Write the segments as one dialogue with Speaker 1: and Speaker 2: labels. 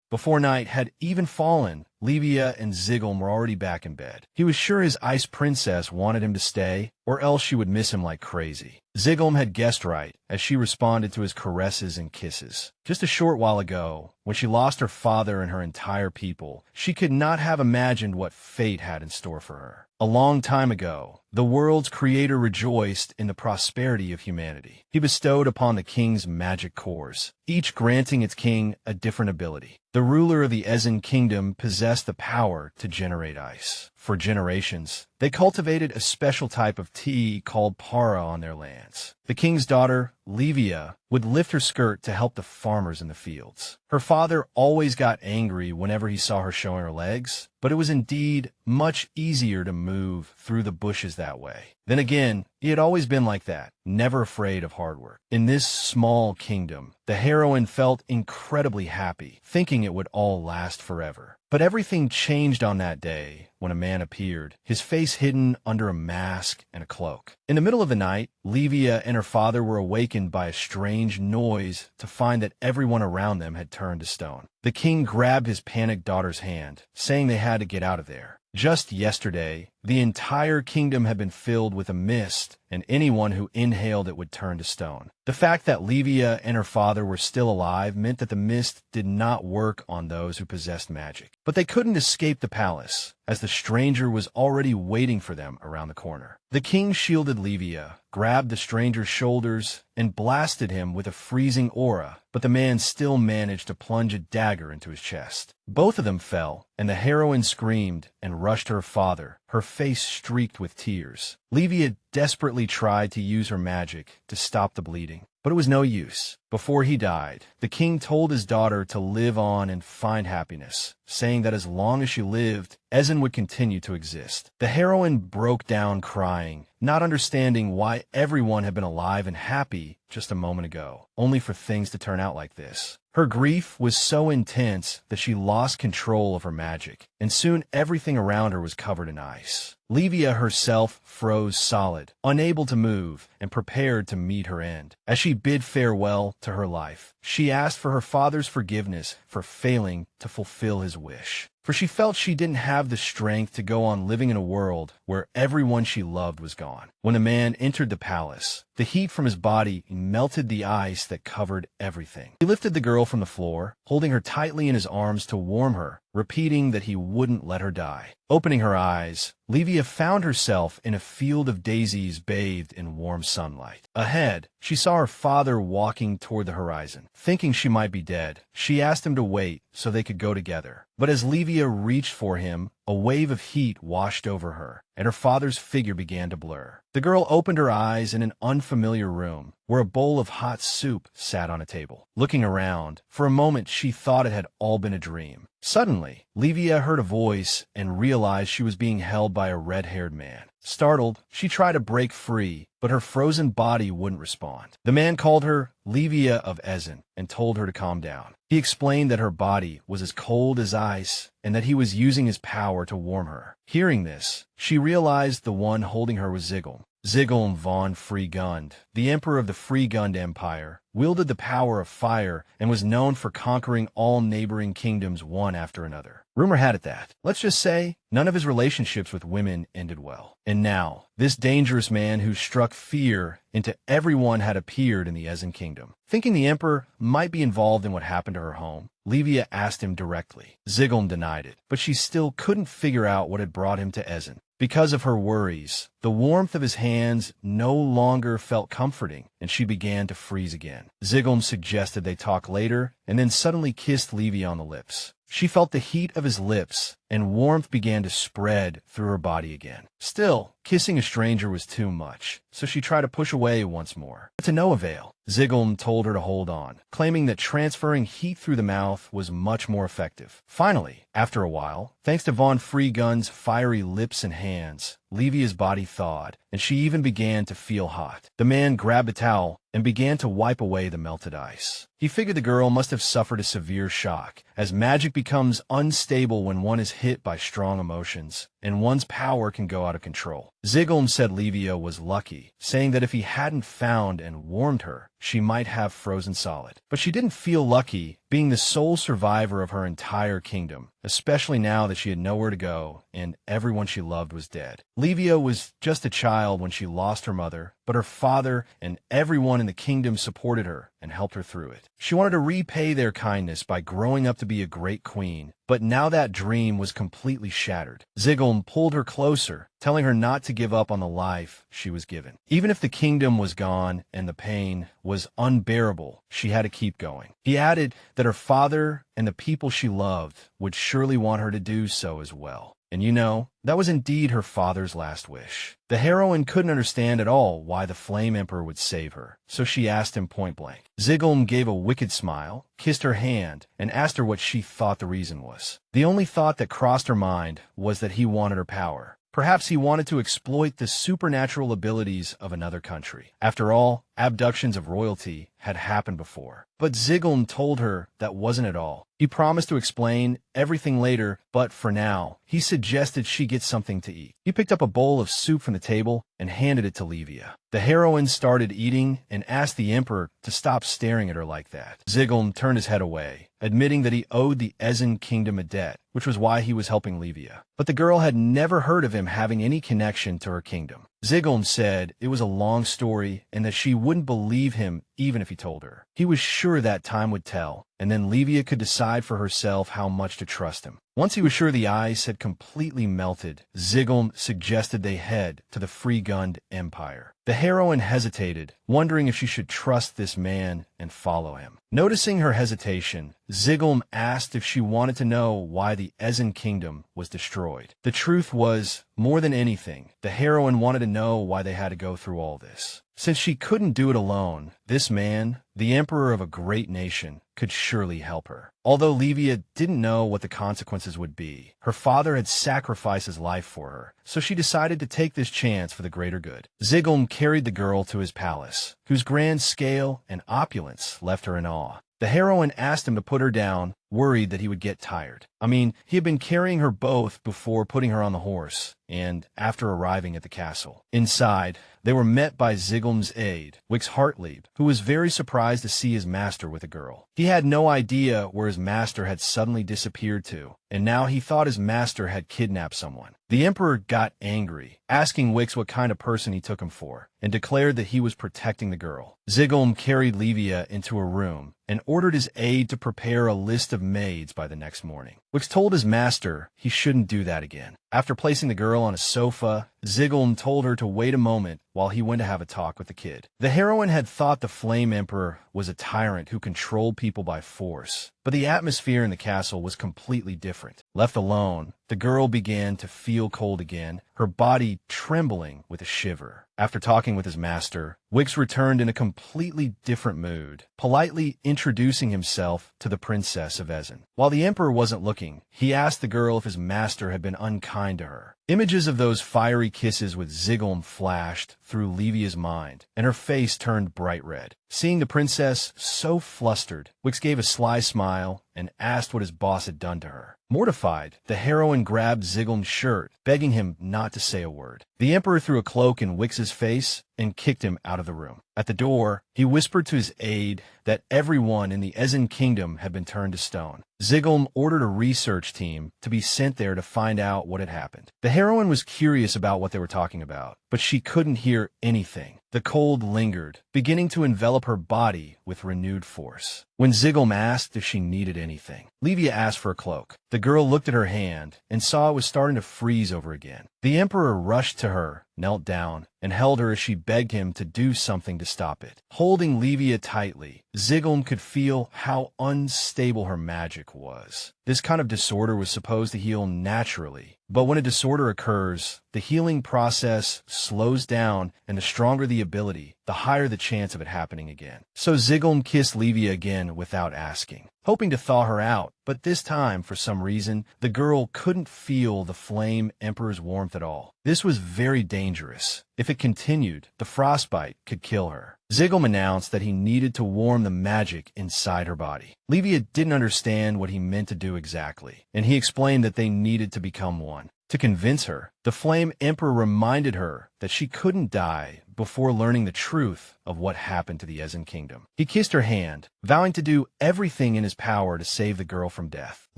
Speaker 1: Before night had even fallen, Levia and Zigglum were already back in bed. He was sure his ice princess wanted him to stay, or else she would miss him like crazy. Zigglum had guessed right, as she responded to his caresses and kisses. Just a short while ago, when she lost her father and her entire people, she could not have imagined what fate had in store for her. A long time ago, the world's creator rejoiced in the prosperity of humanity. He bestowed upon the king's magic cores, each granting its king a different ability. The ruler of the Ezen kingdom possessed the power to generate ice. For generations, they cultivated a special type of tea called para on their lands. The king's daughter, Levia, would lift her skirt to help the farmers in the fields. Her father always got angry whenever he saw her showing her legs, but it was indeed much easier to move through the bushes that way. Then again, he had always been like that, never afraid of hard work. In this small kingdom, the heroine felt incredibly happy, thinking it would all last forever. But everything changed on that day when a man appeared, his face hidden under a mask and a cloak. In the middle of the night, Levia and her father were awakened by a strange noise to find that everyone around them had turned to stone. The king grabbed his panicked daughter's hand, saying they had to get out of there. Just yesterday, the entire kingdom had been filled with a mist, and anyone who inhaled it would turn to stone. The fact that Levia and her father were still alive meant that the mist did not work on those who possessed magic. But they couldn't escape the palace, as the stranger was already waiting for them around the corner. The king shielded Levia, grabbed the stranger's shoulders, and blasted him with a freezing aura, but the man still managed to plunge a dagger into his chest. Both of them fell, and the heroine screamed and rushed to her father, her face streaked with tears. Levia desperately tried to use her magic to stop the bleeding, but it was no use. Before he died, the king told his daughter to live on and find happiness, saying that as long as she lived, Ezen would continue to exist. The heroine broke down crying, not understanding why everyone had been alive and happy just a moment ago, only for things to turn out like this. Her grief was so intense that she lost control of her magic, and soon everything around her was covered in ice. Levia herself froze solid, unable to move, and prepared to meet her end. As she bid farewell to her life, she asked for her father's forgiveness for failing to fulfill his wish. For she felt she didn't have the strength to go on living in a world where everyone she loved was gone. When the man entered the palace, the heat from his body melted the ice that covered everything. He lifted the girl from the floor, holding her tightly in his arms to warm her, repeating that he wouldn't let her die. Opening her eyes, Levia found herself in a field of daisies bathed in warm sunlight. Ahead, she saw her father walking toward the horizon. Thinking she might be dead, she asked him to wait so they could go together. But as Levia reached for him, a wave of heat washed over her, and her father's figure began to blur. The girl opened her eyes in an unfamiliar room, where a bowl of hot soup sat on a table. Looking around, for a moment she thought it had all been a dream. Suddenly, Levia heard a voice and realized she was being held by a red-haired man. Startled, she tried to break free, but her frozen body wouldn't respond. The man called her Levia of Ezen and told her to calm down. He explained that her body was as cold as ice and that he was using his power to warm her. Hearing this, she realized the one holding her was Zighelm. Zigglum von Freegund, the emperor of the Freegund Empire, wielded the power of fire and was known for conquering all neighboring kingdoms one after another. Rumor had it that, let's just say, none of his relationships with women ended well. And now, this dangerous man who struck fear into everyone had appeared in the Ezen kingdom. Thinking the emperor might be involved in what happened to her home, Levia asked him directly. Zigglum denied it, but she still couldn't figure out what had brought him to Ezen. Because of her worries, the warmth of his hands no longer felt comforting, and she began to freeze again. Zigglum suggested they talk later, and then suddenly kissed Levia on the lips. She felt the heat of his lips, and warmth began to spread through her body again. Still, kissing a stranger was too much, so she tried to push away once more. But to no avail. Zigglum told her to hold on, claiming that transferring heat through the mouth was much more effective. Finally, after a while, thanks to von Freegund's fiery lips and hands, Levia's body thawed, and she even began to feel hot. The man grabbed a towel and began to wipe away the melted ice. He figured the girl must have suffered a severe shock, as magic becomes unstable when one is hit by strong emotions, and one's power can go out of control. Zigglum said Levia was lucky, saying that if he hadn't found and warmed her, she might have frozen solid. But she didn't feel lucky, being the sole survivor of her entire kingdom, especially now that she had nowhere to go and everyone she loved was dead. Levia was just a child when she lost her mother, but her father and everyone in the kingdom supported her and helped her through it. She wanted to repay their kindness by growing up to be a great queen, but now that dream was completely shattered. Zigglum pulled her closer, telling her not to give up on the life she was given. Even if the kingdom was gone and the pain was unbearable, she had to keep going. He added that her father and the people she loved would surely want her to do so as well. And you know, that was indeed her father's last wish. The heroine couldn't understand at all why the Flame Emperor would save her, so she asked him point blank. Zigglum gave a wicked smile, kissed her hand, and asked her what she thought the reason was. The only thought that crossed her mind was that he wanted her power. Perhaps he wanted to exploit the supernatural abilities of another country. After all, abductions of royalty had happened before. But Zigglum told her that wasn't it all. He promised to explain everything later, but for now, he suggested she get something to eat. He picked up a bowl of soup from the table and handed it to Levia. The heroine started eating and asked the Emperor to stop staring at her like that. Zigglum turned his head away, admitting that he owed the Ezen kingdom a debt, which was why he was helping Levia. But the girl had never heard of him having any connection to her kingdom. Zigglum said it was a long story and that she wouldn't believe him even if he told her. He was sure that time would tell, and then Levia could decide for herself how much to trust him. Once he was sure the ice had completely melted, Zigglum suggested they head to the free-gunned Empire. The heroine hesitated, wondering if she should trust this man and follow him. Noticing her hesitation, Zigglum asked if she wanted to know why the Ezen kingdom was destroyed. The truth was, more than anything, the heroine wanted to know why they had to go through all this. Since she couldn't do it alone, this man, the emperor of a great nation, could surely help her. Although Levia didn't know what the consequences would be, her father had sacrificed his life for her, so she decided to take this chance for the greater good. Zigglum carried the girl to his palace, whose grand scale and opulence left her in awe. The heroine asked him to put her down, worried that he would get tired. I mean, he had been carrying her both before putting her on the horse, and after arriving at the castle. Inside, they were met by Zigglum's aide, Wix Hartlieb, who was very surprised to see his master with a girl. He had no idea where his master had suddenly disappeared to, and now he thought his master had kidnapped someone. The emperor got angry, asking Wix what kind of person he took him for, and declared that he was protecting the girl. Zigglum carried Levia into a room and ordered his aide to prepare a list of maids by the next morning. Wix told his master he shouldn't do that again. After placing the girl on a sofa, Zigglum told her to wait a moment while he went to have a talk with the kid. The heroine had thought the Flame Emperor was a tyrant who controlled people by force, but the atmosphere in the castle was completely different. Left alone, the girl began to feel cold again, her body trembling with a shiver. After talking with his master, Wix returned in a completely different mood, politely introducing himself to the Princess of Ezen. While the Emperor wasn't looking, he asked the girl if his master had been unkind to her. Images of those fiery kisses with Zigglum flashed through Levia's mind, and her face turned bright red. Seeing the princess so flustered, Wix gave a sly smile and asked what his boss had done to her. Mortified, the heroine grabbed Zigglum's shirt, begging him not to say a word. The Emperor threw a cloak in Wix's face and kicked him out of the room. At the door, he whispered to his aide that everyone in the Ezen kingdom had been turned to stone. Zigglum ordered a research team to be sent there to find out what had happened. The heroine was curious about what they were talking about, but she couldn't hear anything. The cold lingered, beginning to envelop her body with renewed force. When Zigglum asked if she needed anything, Levia asked for a cloak. The girl looked at her hand and saw it was starting to freeze over again. The Emperor rushed to her, knelt down, and held her as she begged him to do something to stop it. Holding Levia tightly, Zigglum could feel how unstable her magic was. This kind of disorder was supposed to heal naturally, but when a disorder occurs, the healing process slows down, and the stronger the ability, the higher the chance of it happening again. So Zigglum kissed Levia again without asking, hoping to thaw her out, but this time, for some reason, the girl couldn't feel the Flame Emperor's warmth at all. This was very dangerous. If it continued, the frostbite could kill her. Zigglum announced that he needed to warm the magic inside her body. Levia didn't understand what he meant to do exactly, and he explained that they needed to become one. To convince her, the Flame Emperor reminded her that she couldn't die before learning the truth of what happened to the Ezen kingdom. He kissed her hand, vowing to do everything in his power to save the girl from death.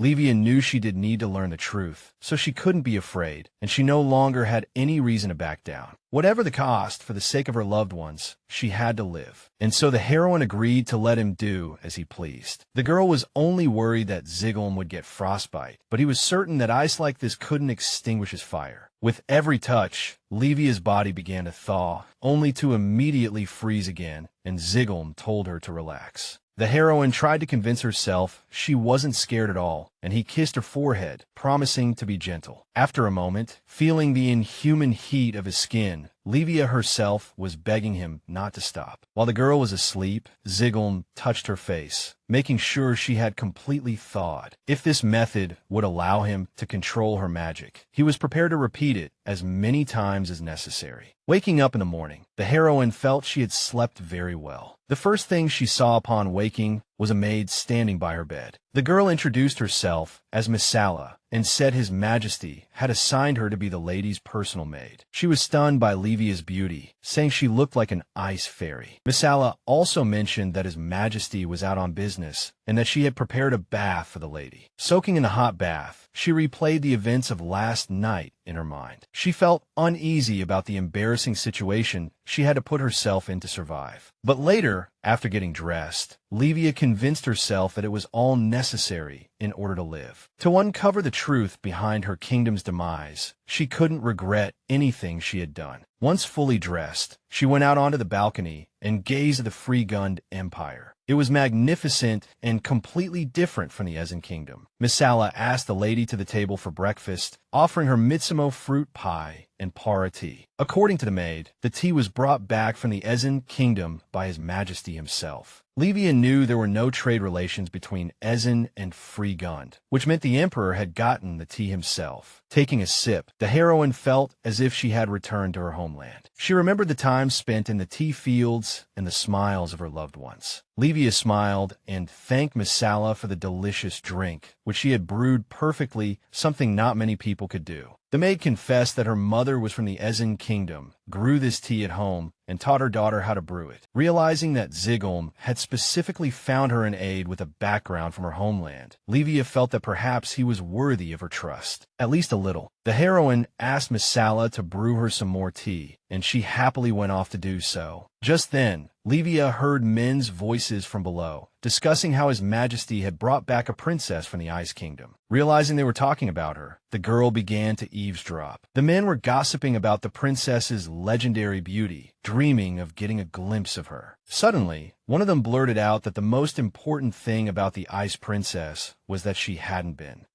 Speaker 1: Levia knew she did need to learn the truth, so she couldn't be afraid, and she no longer had any reason to back down. Whatever the cost, for the sake of her loved ones, she had to live. And so the heroine agreed to let him do as he pleased. The girl was only worried that Zigglum would get frostbite, but he was certain that ice like this couldn't extinguish his fire. With every touch, Levia's body began to thaw, only to immediately freeze again, and Zigglum told her to relax. The heroine tried to convince herself she wasn't scared at all, and he kissed her forehead, promising to be gentle. After a moment, feeling the inhuman heat of his skin, Levia herself was begging him not to stop. While the girl was asleep, Zigglum touched her face, making sure she had completely thawed. If this method would allow him to control her magic, he was prepared to repeat it as many times as necessary. Waking up in the morning, the heroine felt she had slept very well. The first thing she saw upon waking was a maid standing by her bed. The girl introduced herself as Misala and said His Majesty had assigned her to be the lady's personal maid. She was stunned by Levia's beauty, saying she looked like an ice fairy. Misala also mentioned that His Majesty was out on business and that she had prepared a bath for the lady. Soaking in the hot bath, she replayed the events of last night in her mind. She felt uneasy about the embarrassing situation she had to put herself in to survive. But later, after getting dressed, Levia convinced herself that it was all necessary in order to live. To uncover the truth behind her kingdom's demise, she couldn't regret anything she had done. Once fully dressed, she went out onto the balcony and gazed at the free-gunned empire. It was magnificent and completely different from the Ezen kingdom. Misala asked the lady to the table for breakfast, offering her Mitsumo fruit pie and para tea. According to the maid, the tea was brought back from the Ezen kingdom by His Majesty himself. Levia knew there were no trade relations between Ezen and Free-Gund, which meant the Emperor had gotten the tea himself. Taking a sip, the heroine felt as if she had returned to her homeland. She remembered the time spent in the tea fields and the smiles of her loved ones. Levia smiled and thanked Misala for the delicious drink, which she had brewed perfectly, something not many people could do. The maid confessed that her mother was from the Ezen kingdom, grew this tea at home, and taught her daughter how to brew it. Realizing that Zighelm had specifically found her an aide with a background from her homeland, Levia felt that perhaps he was worthy of her trust, at least a little. The heroine asked Misala to brew her some more tea, and she happily went off to do so. Just then, Levia heard men's voices from below, discussing how His Majesty had brought back a princess from the Ice Kingdom. Realizing they were talking about her, the girl began to eavesdrop. The men were gossiping about the princess's legendary beauty, dreaming of getting a glimpse of her. Suddenly, one of them blurted out that the most important thing about the Ice Princess was that she hadn't been,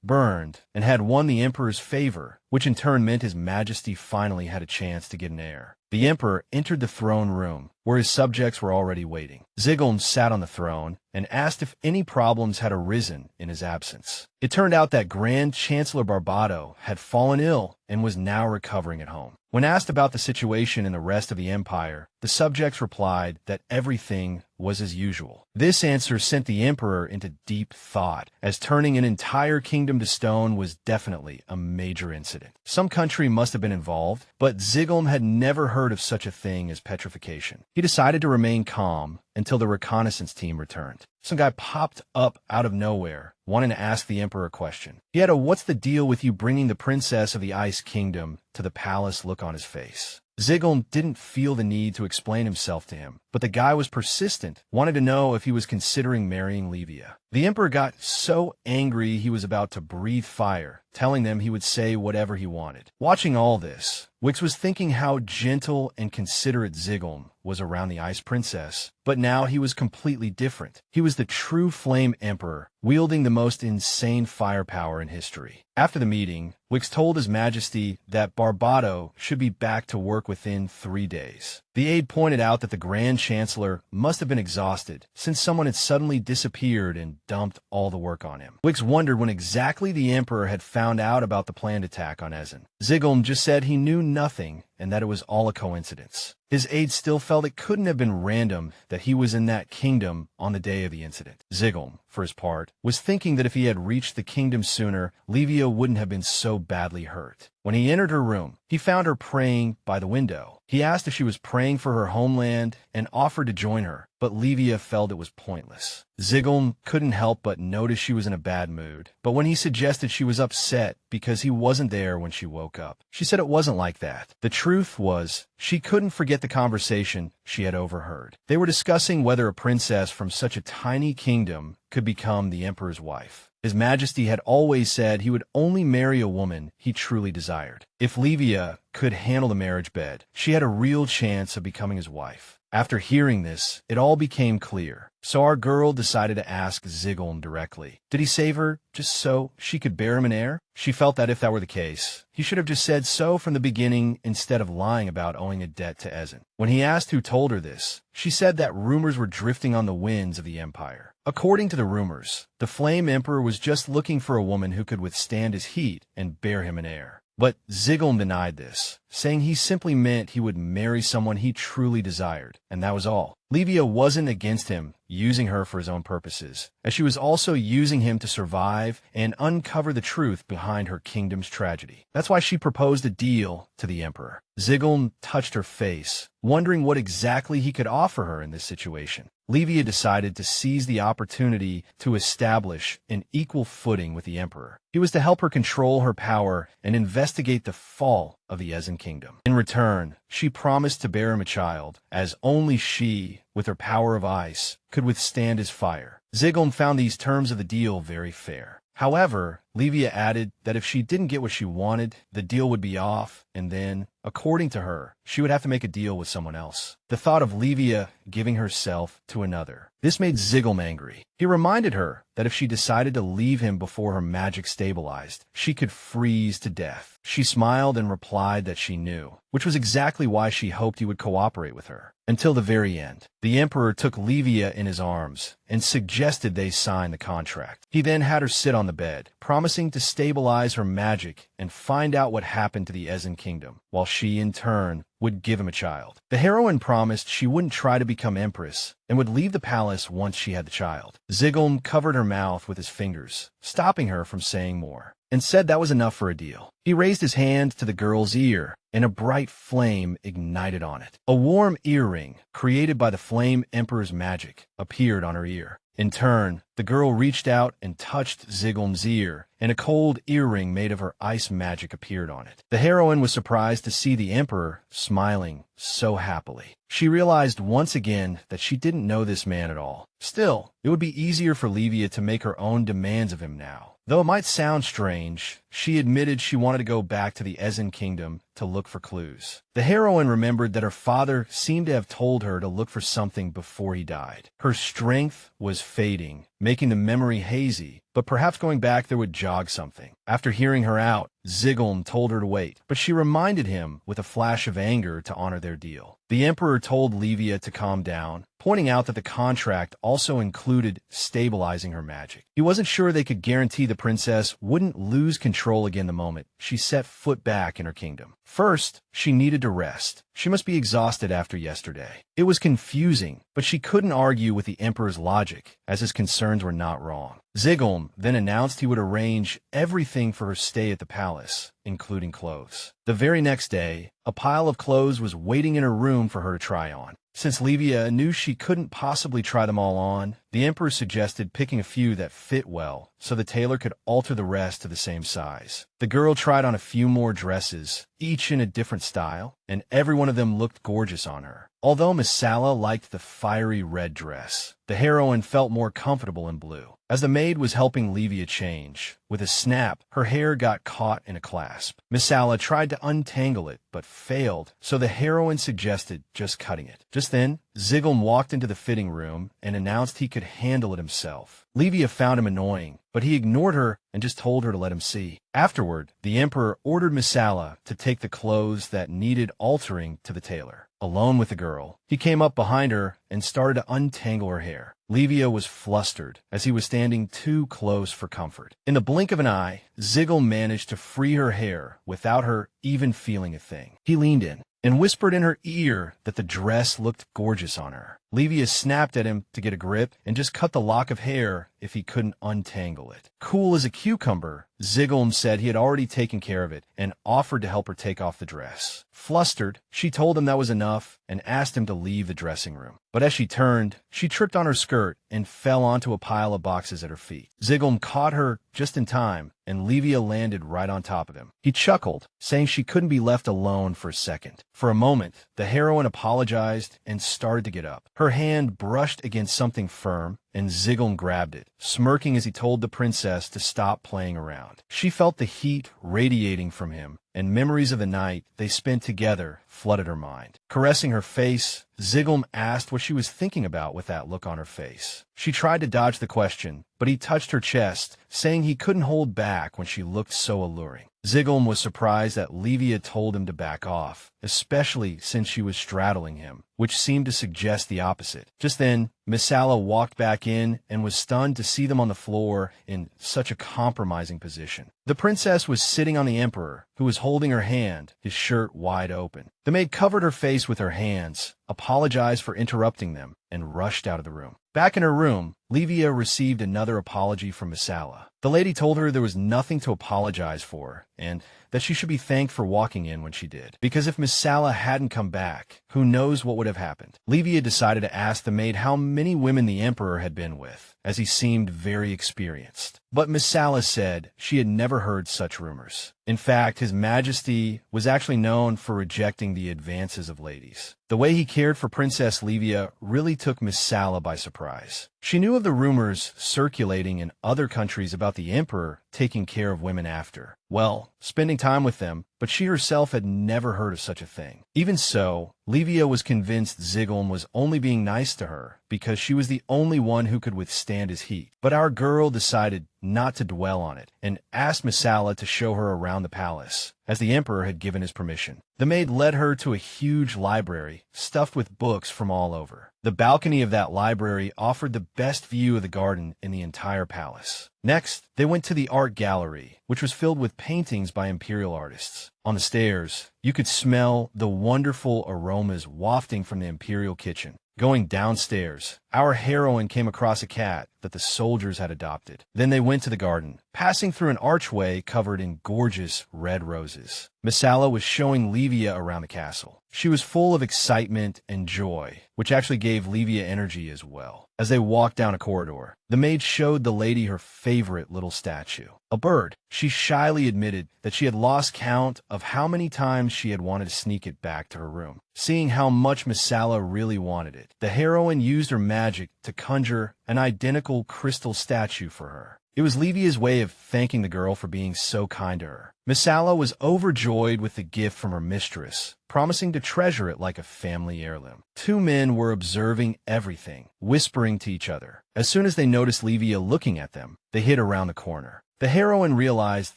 Speaker 1: burned, and had won the Emperor's favor, which in turn meant His Majesty finally had a chance to get an heir. The Emperor entered the throne room, where his subjects were already waiting. Zigglum sat on the throne and asked if any problems had arisen in his absence. It turned out that Grand Chancellor Barbado had fallen ill and was now recovering at home. When asked about the situation in the rest of the empire, the subjects replied that everything was as usual. This answer sent the Emperor into deep thought, as turning an entire kingdom to stone was definitely a major incident. Some country must have been involved, but Zigglum had never heard of such a thing as petrification. He decided to remain calm until the reconnaissance team returned. Some guy popped up out of nowhere, wanting to ask the Emperor a question. He had a "what's the deal with you bringing the princess of the Ice Kingdom to the palace" look on his face. Zigglum didn't feel the need to explain himself to him, but the guy was persistent, wanted to know if he was considering marrying Levia. The Emperor got so angry he was about to breathe fire, telling them he would say whatever he wanted. Watching all this, Wix was thinking how gentle and considerate Zigglum was around the Ice Princess, but now he was completely different. He was the true Flame Emperor, wielding the most insane firepower in history. After the meeting, Wix told His Majesty that Barbado should be back to work within 3 days. The aide pointed out that the Grand Chancellor must have been exhausted, since someone had suddenly disappeared and dumped all the work on him. Wix wondered when exactly the Emperor had found out about the planned attack on Ezen. Zigglum just said he knew nothing and that it was all a coincidence. His aides still felt it couldn't have been random that he was in that kingdom on the day of the incident. Zigglum, for his part, was thinking that if he had reached the kingdom sooner, Levia wouldn't have been so badly hurt. When he entered her room, he found her praying by the window. He asked if she was praying for her homeland and offered to join her, but Levia felt it was pointless. Zigglum couldn't help but notice she was in a bad mood, but when he suggested she was upset because he wasn't there when she woke up, she said it wasn't like that. The truth was, she couldn't forget the conversation she had overheard. They were discussing whether a princess from such a tiny kingdom could become the emperor's wife. His Majesty had always said he would only marry a woman he truly desired. If Levia could handle the marriage bed, she had a real chance of becoming his wife. After hearing this, it all became clear. So our girl decided to ask Zighelm directly. Did he save her just so she could bear him an heir? She felt that if that were the case, he should have just said so from the beginning instead of lying about owing a debt to Ezen. When he asked who told her this, she said that rumors were drifting on the winds of the empire. According to the rumors, the Flame Emperor was just looking for a woman who could withstand his heat and bear him an heir. But Zigglum denied this, saying he simply meant he would marry someone he truly desired, and that was all. Levia wasn't against him using her for his own purposes, as she was also using him to survive and uncover the truth behind her kingdom's tragedy. That's why she proposed a deal to the emperor. Zigglum touched her face, wondering what exactly he could offer her in this situation. Levia decided to seize the opportunity to establish an equal footing with the emperor. He was to help her control her power and investigate the fall of the Ezen kingdom. In return, she promised to bear him a child, as only she, with her power of ice, could withstand his fire. Zigglum found these terms of the deal very fair. However, Levia added that if she didn't get what she wanted, the deal would be off, and then, according to her, she would have to make a deal with someone else. The thought of Levia giving herself to another. This made Zigglum angry. He reminded her that if she decided to leave him before her magic stabilized, she could freeze to death. She smiled and replied that she knew, which was exactly why she hoped he would cooperate with her. Until the very end, the emperor took Levia in his arms and suggested they sign the contract. He then had her sit on the bed, promising to stabilize her magic and find out what happened to the Ezen kingdom, while she, in turn, would give him a child. The heroine promised she wouldn't try to become empress and would leave the palace once she had the child. Zigglum covered her mouth with his fingers, stopping her from saying more, and said that was enough for a deal. He raised his hand to the girl's ear, and a bright flame ignited on it. A warm earring, created by the Flame Emperor's magic, appeared on her ear. In turn, the girl reached out and touched Zigglum's ear, and a cold earring made of her ice magic appeared on it. The heroine was surprised to see the emperor smiling so happily. She realized once again that she didn't know this man at all. Still, it would be easier for Levia to make her own demands of him now. Though it might sound strange, she admitted she wanted to go back to the Ezen kingdom to look for clues. The heroine remembered that her father seemed to have told her to look for something before he died. Her strength was fading, making the memory hazy, but perhaps going back there would jog something. After hearing her out, Zigglum told her to wait, but she reminded him with a flash of anger to honor their deal. The emperor told Levia to calm down, pointing out that the contract also included stabilizing her magic. He wasn't sure they could guarantee the princess wouldn't lose control again the moment she set foot back in her kingdom. First, she needed to rest. She must be exhausted after yesterday. It was confusing, but she couldn't argue with the emperor's logic, as his concerns were not wrong. Zigglum then announced he would arrange everything for her stay at the palace, including clothes. The very next day, a pile of clothes was waiting in her room for her to try on. Since Levia knew she couldn't possibly try them all on, the emperor suggested picking a few that fit well, so the tailor could alter the rest to the same size. The girl tried on a few more dresses, each in a different style, and every one of them looked gorgeous on her. Although Misala liked the fiery red dress, the heroine felt more comfortable in blue. As the maid was helping Levia change, with a snap, her hair got caught in a clasp. Misala tried to untangle it, but failed, so the heroine suggested just cutting it. Just then, Zigglum walked into the fitting room and announced he could handle it himself. Levia found him annoying, but he ignored her and just told her to let him see. Afterward, the emperor ordered Misala to take the clothes that needed altering to the tailor. Alone with the girl, he came up behind her and started to untangle her hair. Levia was flustered, as he was standing too close for comfort. In the blink of an eye, Zigglum managed to free her hair without her even feeling a thing. He leaned in and whispered in her ear that the dress looked gorgeous on her. Levia snapped at him to get a grip and just cut the lock of hair if he couldn't untangle it. Cool as a cucumber, Zigglum said he had already taken care of it and offered to help her take off the dress. Flustered, she told him that was enough and asked him to leave the dressing room. But as she turned, she tripped on her skirt and fell onto a pile of boxes at her feet. Zigglum caught her just in time, and Levia landed right on top of him. He chuckled, saying she couldn't be left alone for a second. For a moment, the heroine apologized and started to get up. Her hand brushed against something firm, and Zigglum grabbed it, smirking as he told the princess to stop playing around. She felt the heat radiating from him, and memories of the night they spent together flooded her mind. Caressing her face, Zigglum asked what she was thinking about with that look on her face. She tried to dodge the question, but he touched her chest, saying he couldn't hold back when she looked so alluring. Zigglum was surprised that Levia told him to back off, especially since she was straddling him, which seemed to suggest the opposite. Just then, Misala walked back in and was stunned to see them on the floor in such a compromising position. The princess was sitting on the emperor, who was holding her hand, his shirt wide open. The maid covered her face with her hands, apologized for interrupting them, and rushed out of the room. Back in her room, Levia received another apology from Misala. The lady told her there was nothing to apologize for, and that she should be thanked for walking in when she did. Because if Misala hadn't come back, who knows what would have happened. Levia decided to ask the maid how many women the emperor had been with, as he seemed very experienced. But Misala said she had never heard such rumors. In fact, His Majesty was actually known for rejecting the advances of ladies. The way he cared for Princess Levia really took Misala by surprise. She knew of the rumors circulating in other countries about the emperor taking care of women after, well, spending time with them, but she herself had never heard of such a thing. Even so, Levia was convinced Zigglum was only being nice to her because she was the only one who could withstand his heat. But our girl decided not to dwell on it and asked Misala to show her around the palace, as the emperor had given his permission. The maid led her to a huge library stuffed with books from all over. The balcony of that library offered the best view of the garden in the entire palace. Next, they went to the art gallery, which was filled with paintings by imperial artists. On the stairs, you could smell the wonderful aromas wafting from the imperial kitchen. Going downstairs, our heroine came across a cat that the soldiers had adopted. Then they went to the garden, passing through an archway covered in gorgeous red roses. Misala was showing Levia around the castle. She was full of excitement and joy, which actually gave Levia energy as well. As they walked down a corridor, the maid showed the lady her favorite little statue, a bird. She shyly admitted that she had lost count of how many times she had wanted to sneak it back to her room. Seeing how much Misala really wanted it, the heroine used her magic to conjure an identical crystal statue for her. It was Levia's way of thanking the girl for being so kind to her. Misala was overjoyed with the gift from her mistress, promising to treasure it like a family heirloom. Two men were observing everything, whispering to each other. As soon as they noticed Levia looking at them, they hid around the corner. The heroine realized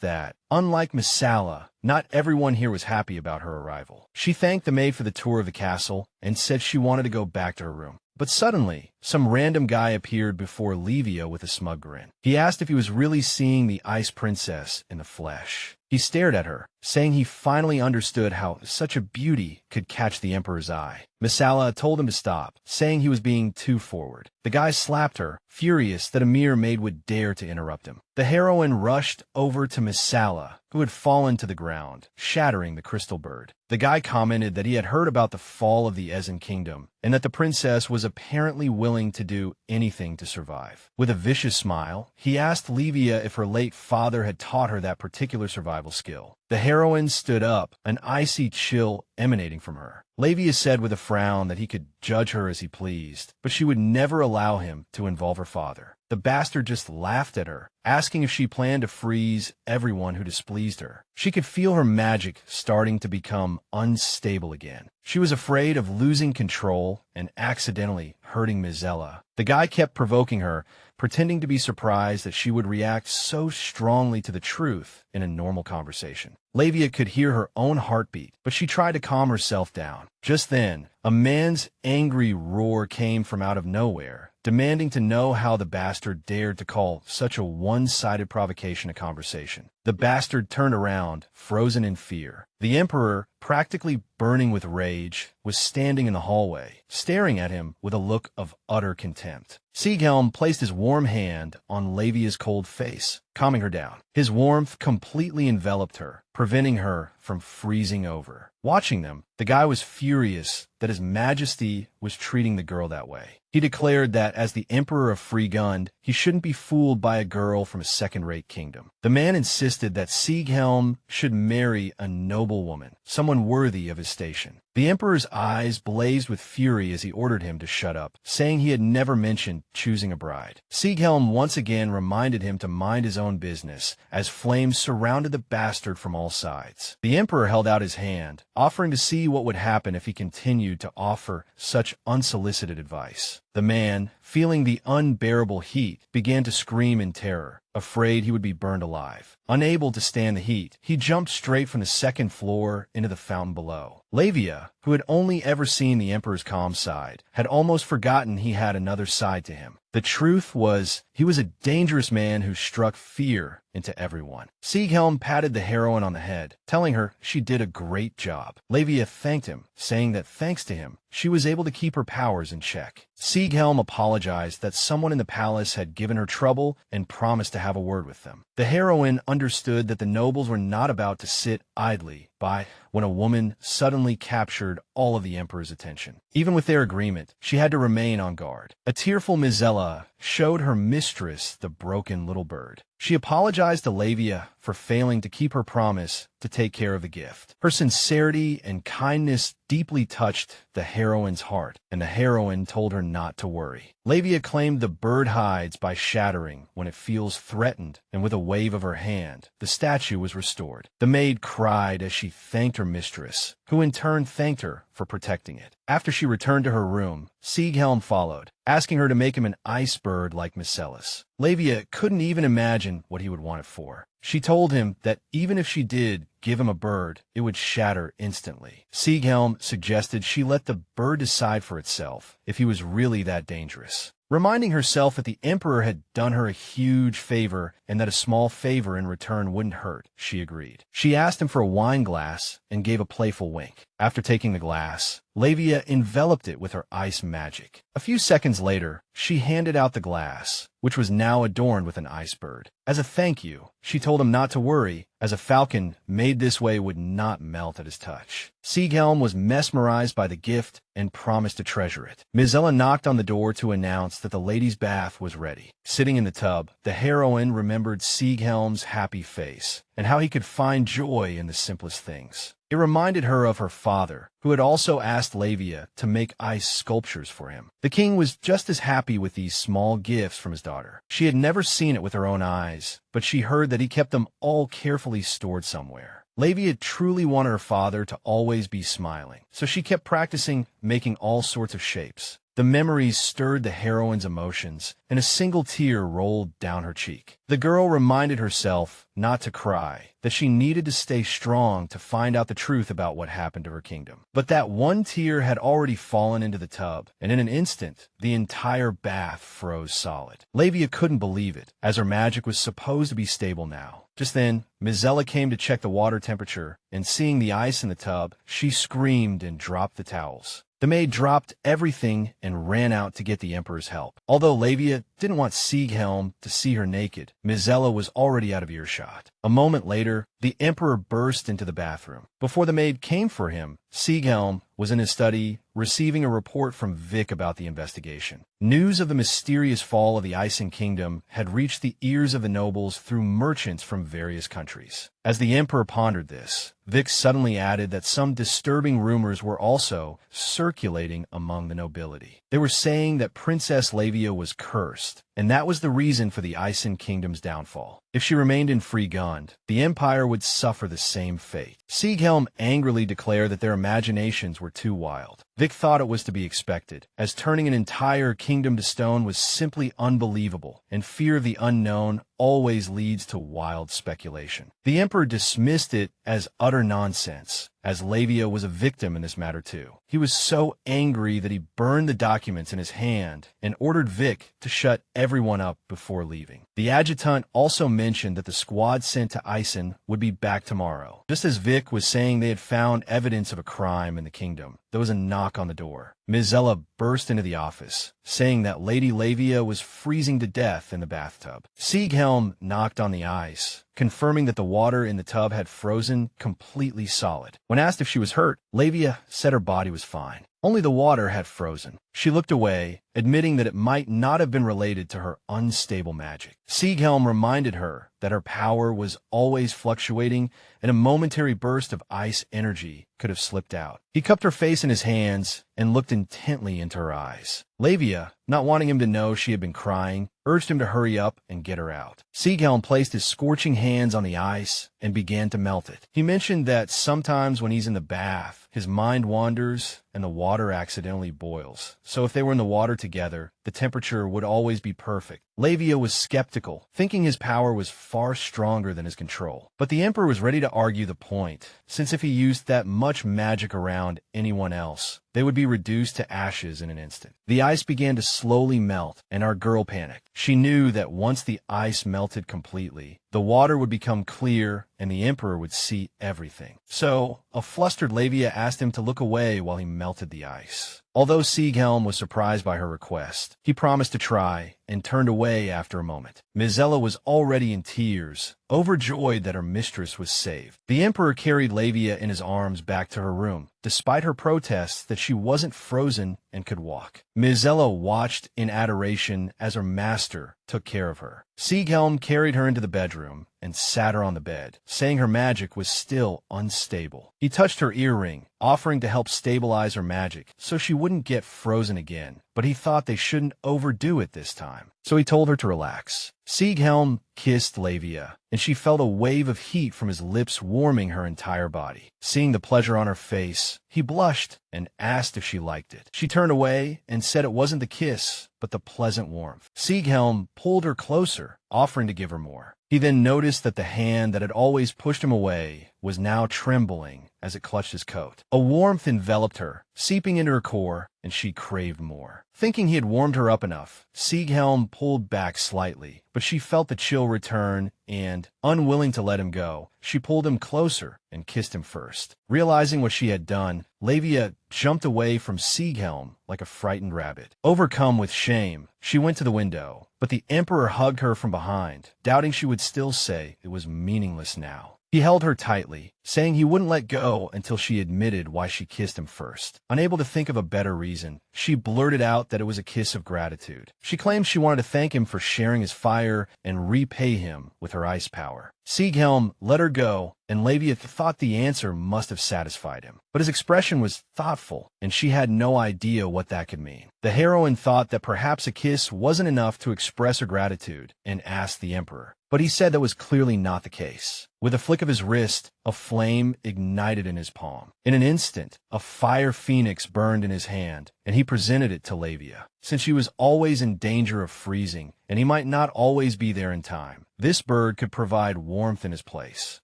Speaker 1: that, unlike Misala, not everyone here was happy about her arrival. She thanked the maid for the tour of the castle and said she wanted to go back to her room. But suddenly, some random guy appeared before Levia with a smug grin. He asked if he was really seeing the Ice Princess in the flesh. He stared at her, saying he finally understood how such a beauty could catch the emperor's eye. Misala told him to stop, saying he was being too forward. The guy slapped her, furious that a mere maid would dare to interrupt him. The heroine rushed over to Misala, who had fallen to the ground, shattering the crystal bird. The guy commented that he had heard about the fall of the Ezen kingdom, and that the princess was apparently willing to do anything to survive. With a vicious smile, he asked Levia if her late father had taught her that particular survival skill. The heroine stood up, an icy chill emanating from her. Levia said with a frown that he could judge her as he pleased, but she would never allow him to involve her father. The bastard just laughed at her, asking if she planned to freeze everyone who displeased her. She could feel her magic starting to become unstable again. She was afraid of losing control and accidentally hurting Misela. The guy kept provoking her, pretending to be surprised that she would react so strongly to the truth in a normal conversation. Levia could hear her own heartbeat, but she tried to calm herself down. Just then, a man's angry roar came from out of nowhere, demanding to know how the bastard dared to call such a one-sided provocation of conversation. The bastard turned around, frozen in fear. The Emperor, practically burning with rage, was standing in the hallway, staring at him with a look of utter contempt. Zighelm placed his warm hand on Levia's cold face, calming her down. His warmth completely enveloped her, preventing her from freezing over. Watching them, the guy was furious that His Majesty was treating the girl that way. He declared that as the Emperor of Freegund, he shouldn't be fooled by a girl from a second-rate kingdom. The man insisted that Zighelm should marry a noble woman, someone worthy of his station. The Emperor's eyes blazed with fury as he ordered him to shut up, saying he had never mentioned choosing a bride. Zighelm once again reminded him to mind his own business, as flames surrounded the bastard from all sides. The Emperor held out his hand, offering to see what would happen if he continued to offer such unsolicited advice. The man, feeling the unbearable heat, began to scream in terror, afraid he would be burned alive. Unable to stand the heat, he jumped straight from the second floor into the fountain below. Levia, who had only ever seen the Emperor's calm side, had almost forgotten he had another side to him. The truth was, he was a dangerous man who struck fear into everyone. Zighelm patted the heroine on the head, telling her she did a great job. Levia thanked him, saying that thanks to him, she was able to keep her powers in check. Zighelm apologized that someone in the palace had given her trouble and promised to have a word with them. The heroine understood that the nobles were not about to sit idly by when a woman suddenly captured all of the Emperor's attention. Even with their agreement, she had to remain on guard. A tearful Mizella showed her mistress the broken little bird. She apologized to Levia for failing to keep her promise to take care of the gift. Her sincerity and kindness deeply touched the heroine's heart, and the heroine told her not to worry. Levia claimed the bird hides by shattering when it feels threatened, and with a wave of her hand, the statue was restored. The maid cried as she thanked her mistress, who in turn thanked her for protecting it. After she returned to her room, Zighelm followed, asking her to make him an ice bird like Micellus. Levia couldn't even imagine what he would want it for. She told him that even if she did give him a bird, it would shatter instantly. Zighelm suggested she let the bird decide for itself if he was really that dangerous. Reminding herself that the Emperor had done her a huge favor and that a small favor in return wouldn't hurt, she agreed. She asked him for a wine glass and gave a playful wink. After taking the glass, Levia enveloped it with her ice magic. A few seconds later, she handed out the glass, which was now adorned with an ice bird. As a thank you, she told him not to worry, as a falcon made this way would not melt at his touch. Zighelm was mesmerized by the gift and promised to treasure it. Mizella knocked on the door to announce that the lady's bath was ready. Sitting in the tub, the heroine remembered Zighelm's happy face and how he could find joy in the simplest things. It reminded her of her father, who had also asked Levia to make ice sculptures for him. The king was just as happy with these small gifts from his daughter. She had never seen it with her own eyes, but she heard that he kept them all carefully stored somewhere. Levia truly wanted her father to always be smiling, so she kept practicing making all sorts of shapes. The memories stirred the heroine's emotions, and a single tear rolled down her cheek. The girl reminded herself not to cry, that she needed to stay strong to find out the truth about what happened to her kingdom. But that one tear had already fallen into the tub, and in an instant, the entire bath froze solid. Levia couldn't believe it, as her magic was supposed to be stable now. Just then, Mizella came to check the water temperature, and seeing the ice in the tub, she screamed and dropped the towels. The maid dropped everything and ran out to get the Emperor's help. Although Levia didn't want Zighelm to see her naked, Mizella was already out of earshot. A moment later, the Emperor burst into the bathroom. Before the maid came for him, Zighelm was in his study, receiving a report from Vic about the investigation. News of the mysterious fall of the Icen Kingdom had reached the ears of the nobles through merchants from various countries. As the Emperor pondered this, Vic suddenly added that some disturbing rumors were also circulating among the nobility. They were saying that Princess Levia was cursed, and that was the reason for the Icen Kingdom's downfall. If she remained in Freegund, the Empire would suffer the same fate. Zighelm angrily declared that their imaginations were too wild. Vic thought it was to be expected, as turning an entire kingdom to stone was simply unbelievable, and fear of the unknown always leads to wild speculation. The Emperor dismissed it as utter nonsense, as Levia was a victim in this matter too. He was so angry that he burned the documents in his hand and ordered Vic to shut everyone up before leaving. The adjutant also mentioned that the squad sent to Ezen would be back tomorrow. Just as Vic was saying they had found evidence of a crime in the kingdom, there was a knock on the door. Ms. Ella burst into the office, saying that Lady Levia was freezing to death in the bathtub. Zighelm knocked on the ice, confirming that the water in the tub had frozen completely solid. When asked if she was hurt, Levia said her body was fine. Only the water had frozen. She looked away, admitting that it might not have been related to her unstable magic. Zighelm reminded her that her power was always fluctuating, and a momentary burst of ice energy could have slipped out. He cupped her face in his hands and looked intently into her eyes. Levia, not wanting him to know she had been crying, urged him to hurry up and get her out. Zighelm placed his scorching hands on the ice and began to melt it. He mentioned that sometimes when he's in the bath, his mind wanders and the water accidentally boils. So if they were in the water together, the temperature would always be perfect. Levia was skeptical, thinking his power was far stronger than his control. But the Emperor was ready to argue the point, since if he used that much magic around anyone else, they would be reduced to ashes in an instant. The ice began to slowly melt, and our girl panicked. She knew that once the ice melted completely, the water would become clear and the Emperor would see everything. So, a flustered Levia asked him to look away while he melted the ice. Although Zighelm was surprised by her request, he promised to try and turned away after a moment. Ms. Ella was already in tears, overjoyed that her mistress was saved. The Emperor carried Levia in his arms back to her room, despite her protests that she wasn't frozen and could walk. Ms. Ella watched in adoration as her master took care of her. Zighelm carried her into the bedroom and sat her on the bed, saying her magic was still unstable. He touched her earring, offering to help stabilize her magic so she wouldn't get frozen again, but he thought they shouldn't overdo it this time. So he told her to relax. Zighelm kissed Levia, and she felt a wave of heat from his lips warming her entire body. Seeing the pleasure on her face, he blushed and asked if she liked it. She turned away and said it wasn't the kiss, but the pleasant warmth. Zighelm pulled her closer, offering to give her more. He then noticed that the hand that had always pushed him away was now trembling as it clutched his coat. A warmth enveloped her, seeping into her core, and she craved more. Thinking he had warmed her up enough, Zighelm pulled back slightly, but she felt the chill return and, unwilling to let him go, she pulled him closer and kissed him first. Realizing what she had done, Levia jumped away from Zighelm like a frightened rabbit. Overcome with shame, she went to the window, but the Emperor hugged her from behind, doubting she would still say it was meaningless now. He held her tightly, saying he wouldn't let go until she admitted why she kissed him first. Unable to think of a better reason, she blurted out that it was a kiss of gratitude. She claimed she wanted to thank him for sharing his fire and repay him with her ice power. Zighelm let her go, and Levia thought the answer must have satisfied him. But his expression was thoughtful, and she had no idea what that could mean. The heroine thought that perhaps a kiss wasn't enough to express her gratitude, and asked the Emperor. But he said that was clearly not the case. With a flick of his wrist, a flame ignited in his palm. In an instant, a fire phoenix burned in his hand, and he presented it to Levia. Since she was always in danger of freezing, and he might not always be there in time, this bird could provide warmth in his place.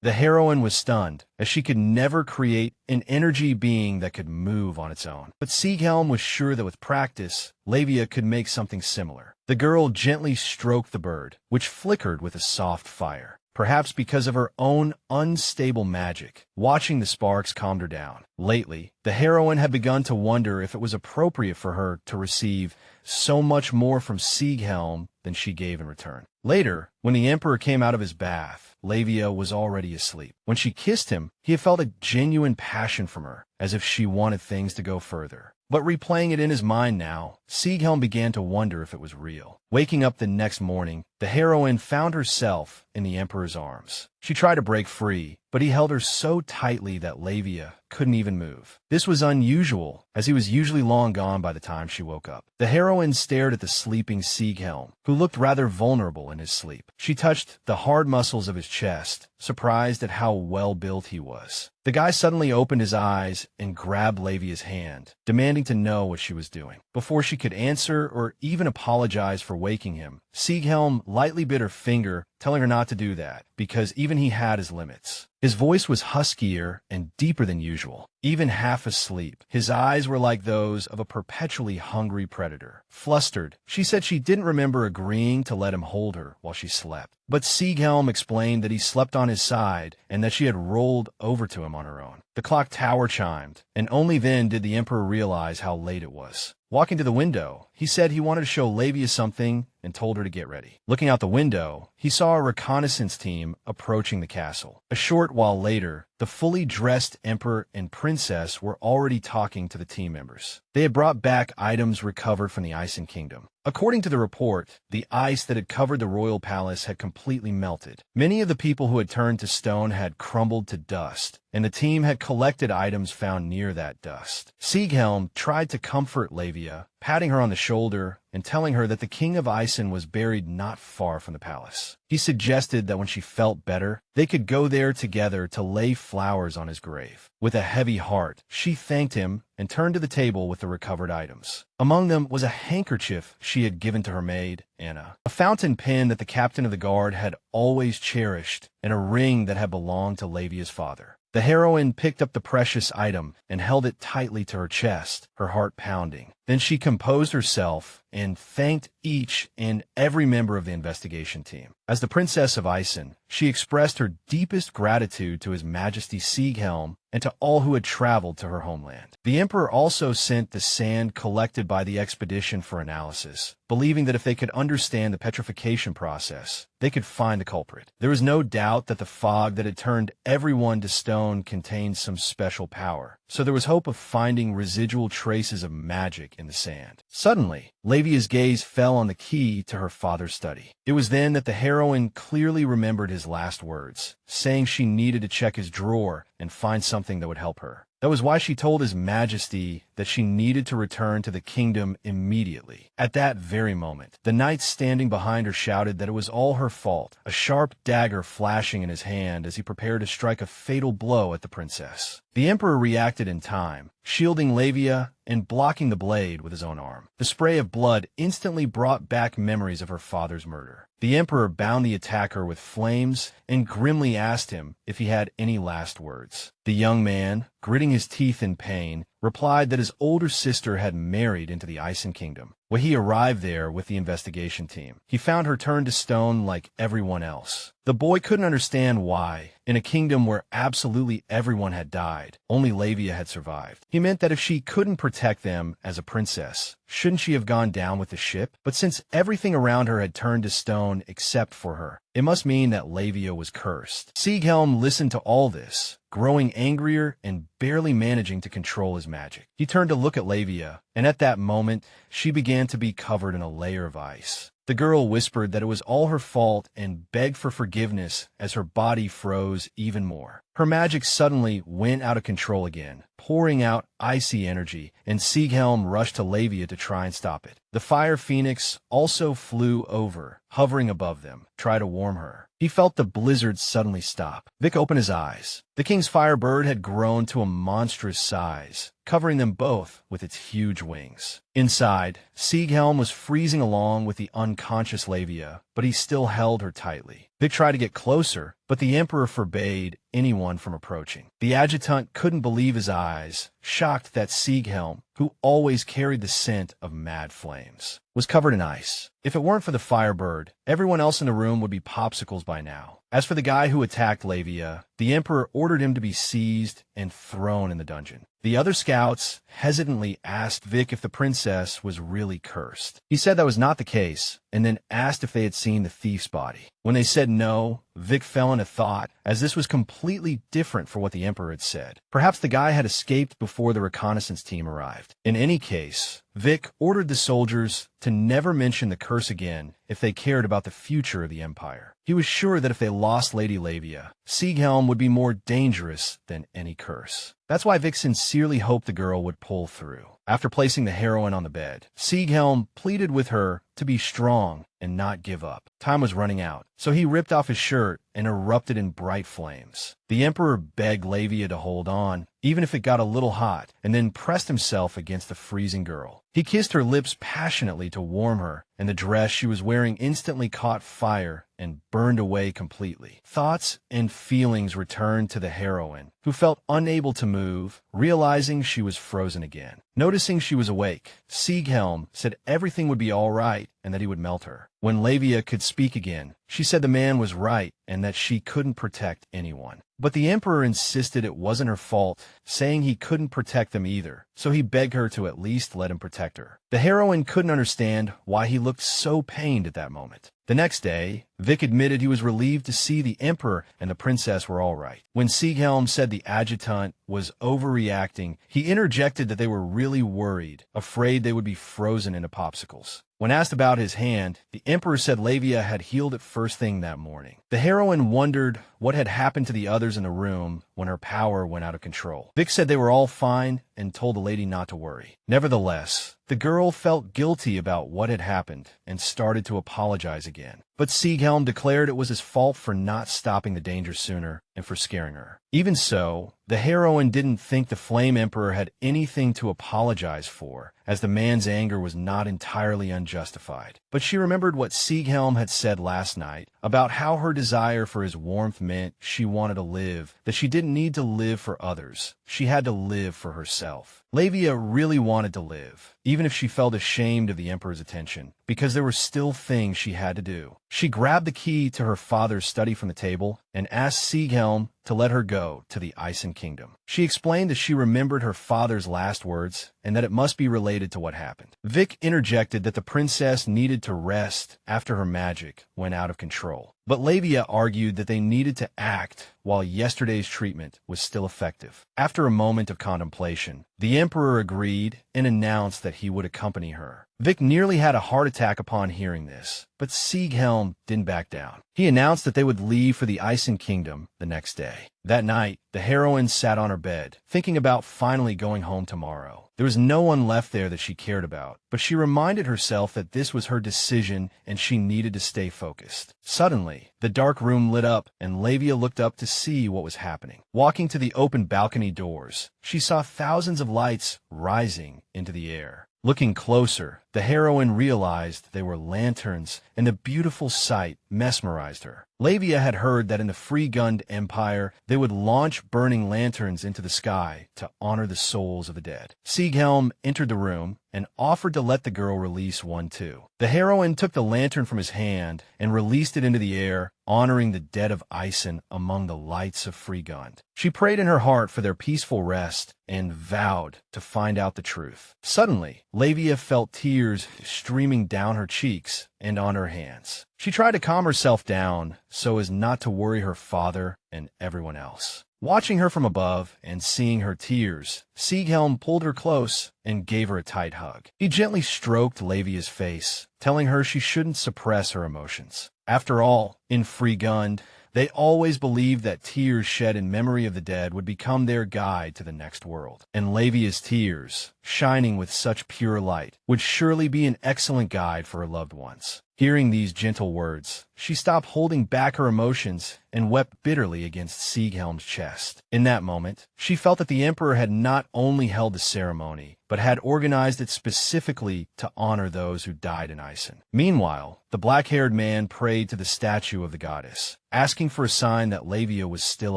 Speaker 1: The heroine was stunned, as she could never create an energy being that could move on its own. But Zighelm was sure that with practice, Levia could make something similar. The girl gently stroked the bird, which flickered with a soft fire. Perhaps because of her own unstable magic. Watching the sparks calmed her down. Lately, the heroine had begun to wonder if it was appropriate for her to receive so much more from Zighelm than she gave in return. Later, when the Emperor came out of his bath, Levia was already asleep. When she kissed him, he had felt a genuine passion from her, as if she wanted things to go further. But replaying it in his mind now, Zighelm began to wonder if it was real. Waking up the next morning, the heroine found herself in the Emperor's arms. She tried to break free, but he held her so tightly that Levia couldn't even move. This was unusual, as he was usually long gone by the time she woke up. The heroine stared at the sleeping Zighelm, who looked rather vulnerable in his sleep. She touched the hard muscles of his chest, surprised at how well-built he was. The guy suddenly opened his eyes and grabbed Levia's hand, demanding to know what she was doing. Before she could answer or even apologize for waking him, Zighelm lightly bit her finger, telling her not to do that, because even he had his limits. His voice was huskier and deeper than usual. Even half asleep, his eyes were like those of a perpetually hungry predator. Flustered, she said she didn't remember agreeing to let him hold her while she slept. But Zighelm explained that he slept on his side and that she had rolled over to him on her own. The clock tower chimed, and only then did the Emperor realize how late it was. Walking to the window, he said he wanted to show Levia something and told her to get ready. Looking out the window, he saw a reconnaissance team approaching the castle. A short while later, the fully dressed Emperor and Princess were already talking to the team members. They had brought back items recovered from the Icen Kingdom. According to the report, the ice that had covered the royal palace had completely melted. Many of the people who had turned to stone had crumbled to dust, and the team had collected items found near that dust. Zighelm tried to comfort Levia, patting her on the shoulder and telling her that the King of Icen was buried not far from the palace. He suggested that when she felt better, they could go there together to lay flowers on his grave. With a heavy heart, she thanked him and turned to the table with the recovered items. Among them was a handkerchief she had given to her maid, Anna, a fountain pen that the captain of the guard had always cherished, and a ring that had belonged to Levia's father. The heroine picked up the precious item and held it tightly to her chest, her heart pounding. Then she composed herself and thanked each and every member of the investigation team. As the Princess of Icen, she expressed her deepest gratitude to His Majesty Zighelm and to all who had traveled to her homeland. The Emperor also sent the sand collected by the expedition for analysis, believing that if they could understand the petrification process, they could find the culprit. There was no doubt that the fog that had turned everyone to stone contained some special power, so there was hope of finding residual traces of magic in the sand. Suddenly, Levia's gaze fell on the key to her father's study. It was then that the heroine clearly remembered his last words, saying she needed to check his drawer and find something that would help her. That was why she told His Majesty that she needed to return to the kingdom immediately. At that very moment, the knight standing behind her shouted that it was all her fault, a sharp dagger flashing in his hand as he prepared to strike a fatal blow at the princess. The Emperor reacted in time, shielding Levia and blocking the blade with his own arm. The spray of blood instantly brought back memories of her father's murder. The Emperor bound the attacker with flames and grimly asked him if he had any last words. The young man, gritting his teeth in pain, replied that his older sister had married into the Icen Kingdom. When he arrived there with the investigation team, he found her turned to stone like everyone else. The boy couldn't understand why, in a kingdom where absolutely everyone had died, only Levia had survived. He meant that if she couldn't protect them as a princess, shouldn't she have gone down with the ship? But since everything around her had turned to stone except for her, it must mean that Levia was cursed. Zighelm listened to all this, growing angrier and barely managing to control his magic. He turned to look at Levia, and at that moment, she began to be covered in a layer of ice. The girl whispered that it was all her fault and begged for forgiveness as her body froze even more. Her magic suddenly went out of control again, pouring out icy energy, and Zighelm rushed to Levia to try and stop it. The fire phoenix also flew over, hovering above them, try to warm her. He felt the blizzard suddenly stop. Vic opened his eyes. The king's firebird had grown to a monstrous size, covering them both with its huge wings. Inside, Zighelm was freezing along with the unconscious Levia, but he still held her tightly. Vic tried to get closer, but the Emperor forbade anyone from approaching. The adjutant couldn't believe his eyes, shocked that Zighelm, who always carried the scent of mad flames, was covered in ice. If it weren't for the firebird, everyone else in the room would be popsicles by now. As for the guy who attacked Levia, the Emperor ordered him to be seized and thrown in the dungeon. The other scouts hesitantly asked Vic if the princess was really cursed. He said that was not the case, and then asked if they had seen the thief's body. When they said no, Vic fell into thought, as this was completely different from what the Emperor had said. Perhaps the guy had escaped before the reconnaissance team arrived. In any case, Vic ordered the soldiers to never mention the curse again if they cared about the future of the Empire. He was sure that if they lost Lady Levia, Zighelm would be more dangerous than any curse. That's why Vic sincerely hoped the girl would pull through. After placing the heroine on the bed, Zighelm pleaded with her to be strong and not give up. Time was running out, so he ripped off his shirt and erupted in bright flames. The Emperor begged Levia to hold on, even if it got a little hot, and then pressed himself against the freezing girl. He kissed her lips passionately to warm her, and the dress she was wearing instantly caught fire and burned away completely. Thoughts and feelings returned to the heroine, who felt unable to move, realizing she was frozen again. Noticing she was awake, Zighelm said everything would be all right and that he would melt her. When Levia could speak again, she said the man was right and that she couldn't protect anyone. But the Emperor insisted it wasn't her fault, saying he couldn't protect them either, so he begged her to at least let him protect her. The heroine couldn't understand why he looked so pained at that moment. The next day, Vic admitted he was relieved to see the Emperor and the princess were all right. When Zighelm said the adjutant was overreacting, he interjected that they were really worried, afraid they would be frozen into popsicles. When asked about his hand, the Emperor said Levia had healed it first thing that morning. The heroine wondered what had happened to the others in the room when her power went out of control. Vic said they were all fine and told the lady not to worry. Nevertheless, the girl felt guilty about what had happened and started to apologize again. But Zighelm declared it was his fault for not stopping the danger sooner and for scaring her. Even so, the heroine didn't think the Flame Emperor had anything to apologize for, as the man's anger was not entirely unjustified. But she remembered what Zighelm had said last night about how her desire for his warmth meant she wanted to live, that she didn't need to live for others. She had to live for herself. Levia really wanted to live, even if she felt ashamed of the Emperor's attention, because there were still things she had to do. She grabbed the key to her father's study from the table and asked Zighelm to let her go to the Ezen Kingdom. She explained that she remembered her father's last words and that it must be related to what happened. Vic interjected that the princess needed to rest after her magic went out of control. But Levia argued that they needed to act while yesterday's treatment was still effective. After a moment of contemplation, the Emperor agreed and announced that he would accompany her. Vic nearly had a heart attack upon hearing this, but Zighelm didn't back down. He announced that they would leave for the Ezen Kingdom the next day. That night, the heroine sat on her bed, thinking about finally going home tomorrow. There was no one left there that she cared about, but she reminded herself that this was her decision and she needed to stay focused. Suddenly, the dark room lit up and Levia looked up to see what was happening. Walking to the open balcony doors, she saw thousands of lights rising into the air. Looking closer, the heroine realized they were lanterns, and the beautiful sight mesmerized her. Levia had heard that in the Free-Gunned Empire, they would launch burning lanterns into the sky to honor the souls of the dead. Zighelm entered the room and offered to let the girl release one too. The heroine took the lantern from his hand and released it into the air, honoring the dead of Ezen among the lights of Free-Gunned. She prayed in her heart for their peaceful rest and vowed to find out the truth. Suddenly, Levia felt tears streaming down her cheeks and on her hands. She tried to calm herself down so as not to worry her father and everyone else. Watching her from above and seeing her tears, Zighelm pulled her close and gave her a tight hug. He gently stroked Levia's face, telling her she shouldn't suppress her emotions. After all, in Free-Gunned, they always believed that tears shed in memory of the dead would become their guide to the next world. And Levia's tears, shining with such pure light, would surely be an excellent guide for her loved ones. Hearing these gentle words, she stopped holding back her emotions and wept bitterly against Zighelm's chest. In that moment, she felt that the Emperor had not only held the ceremony, but had organized it specifically to honor those who died in Ezen. Meanwhile, the black-haired man prayed to the statue of the goddess, asking for a sign that Levia was still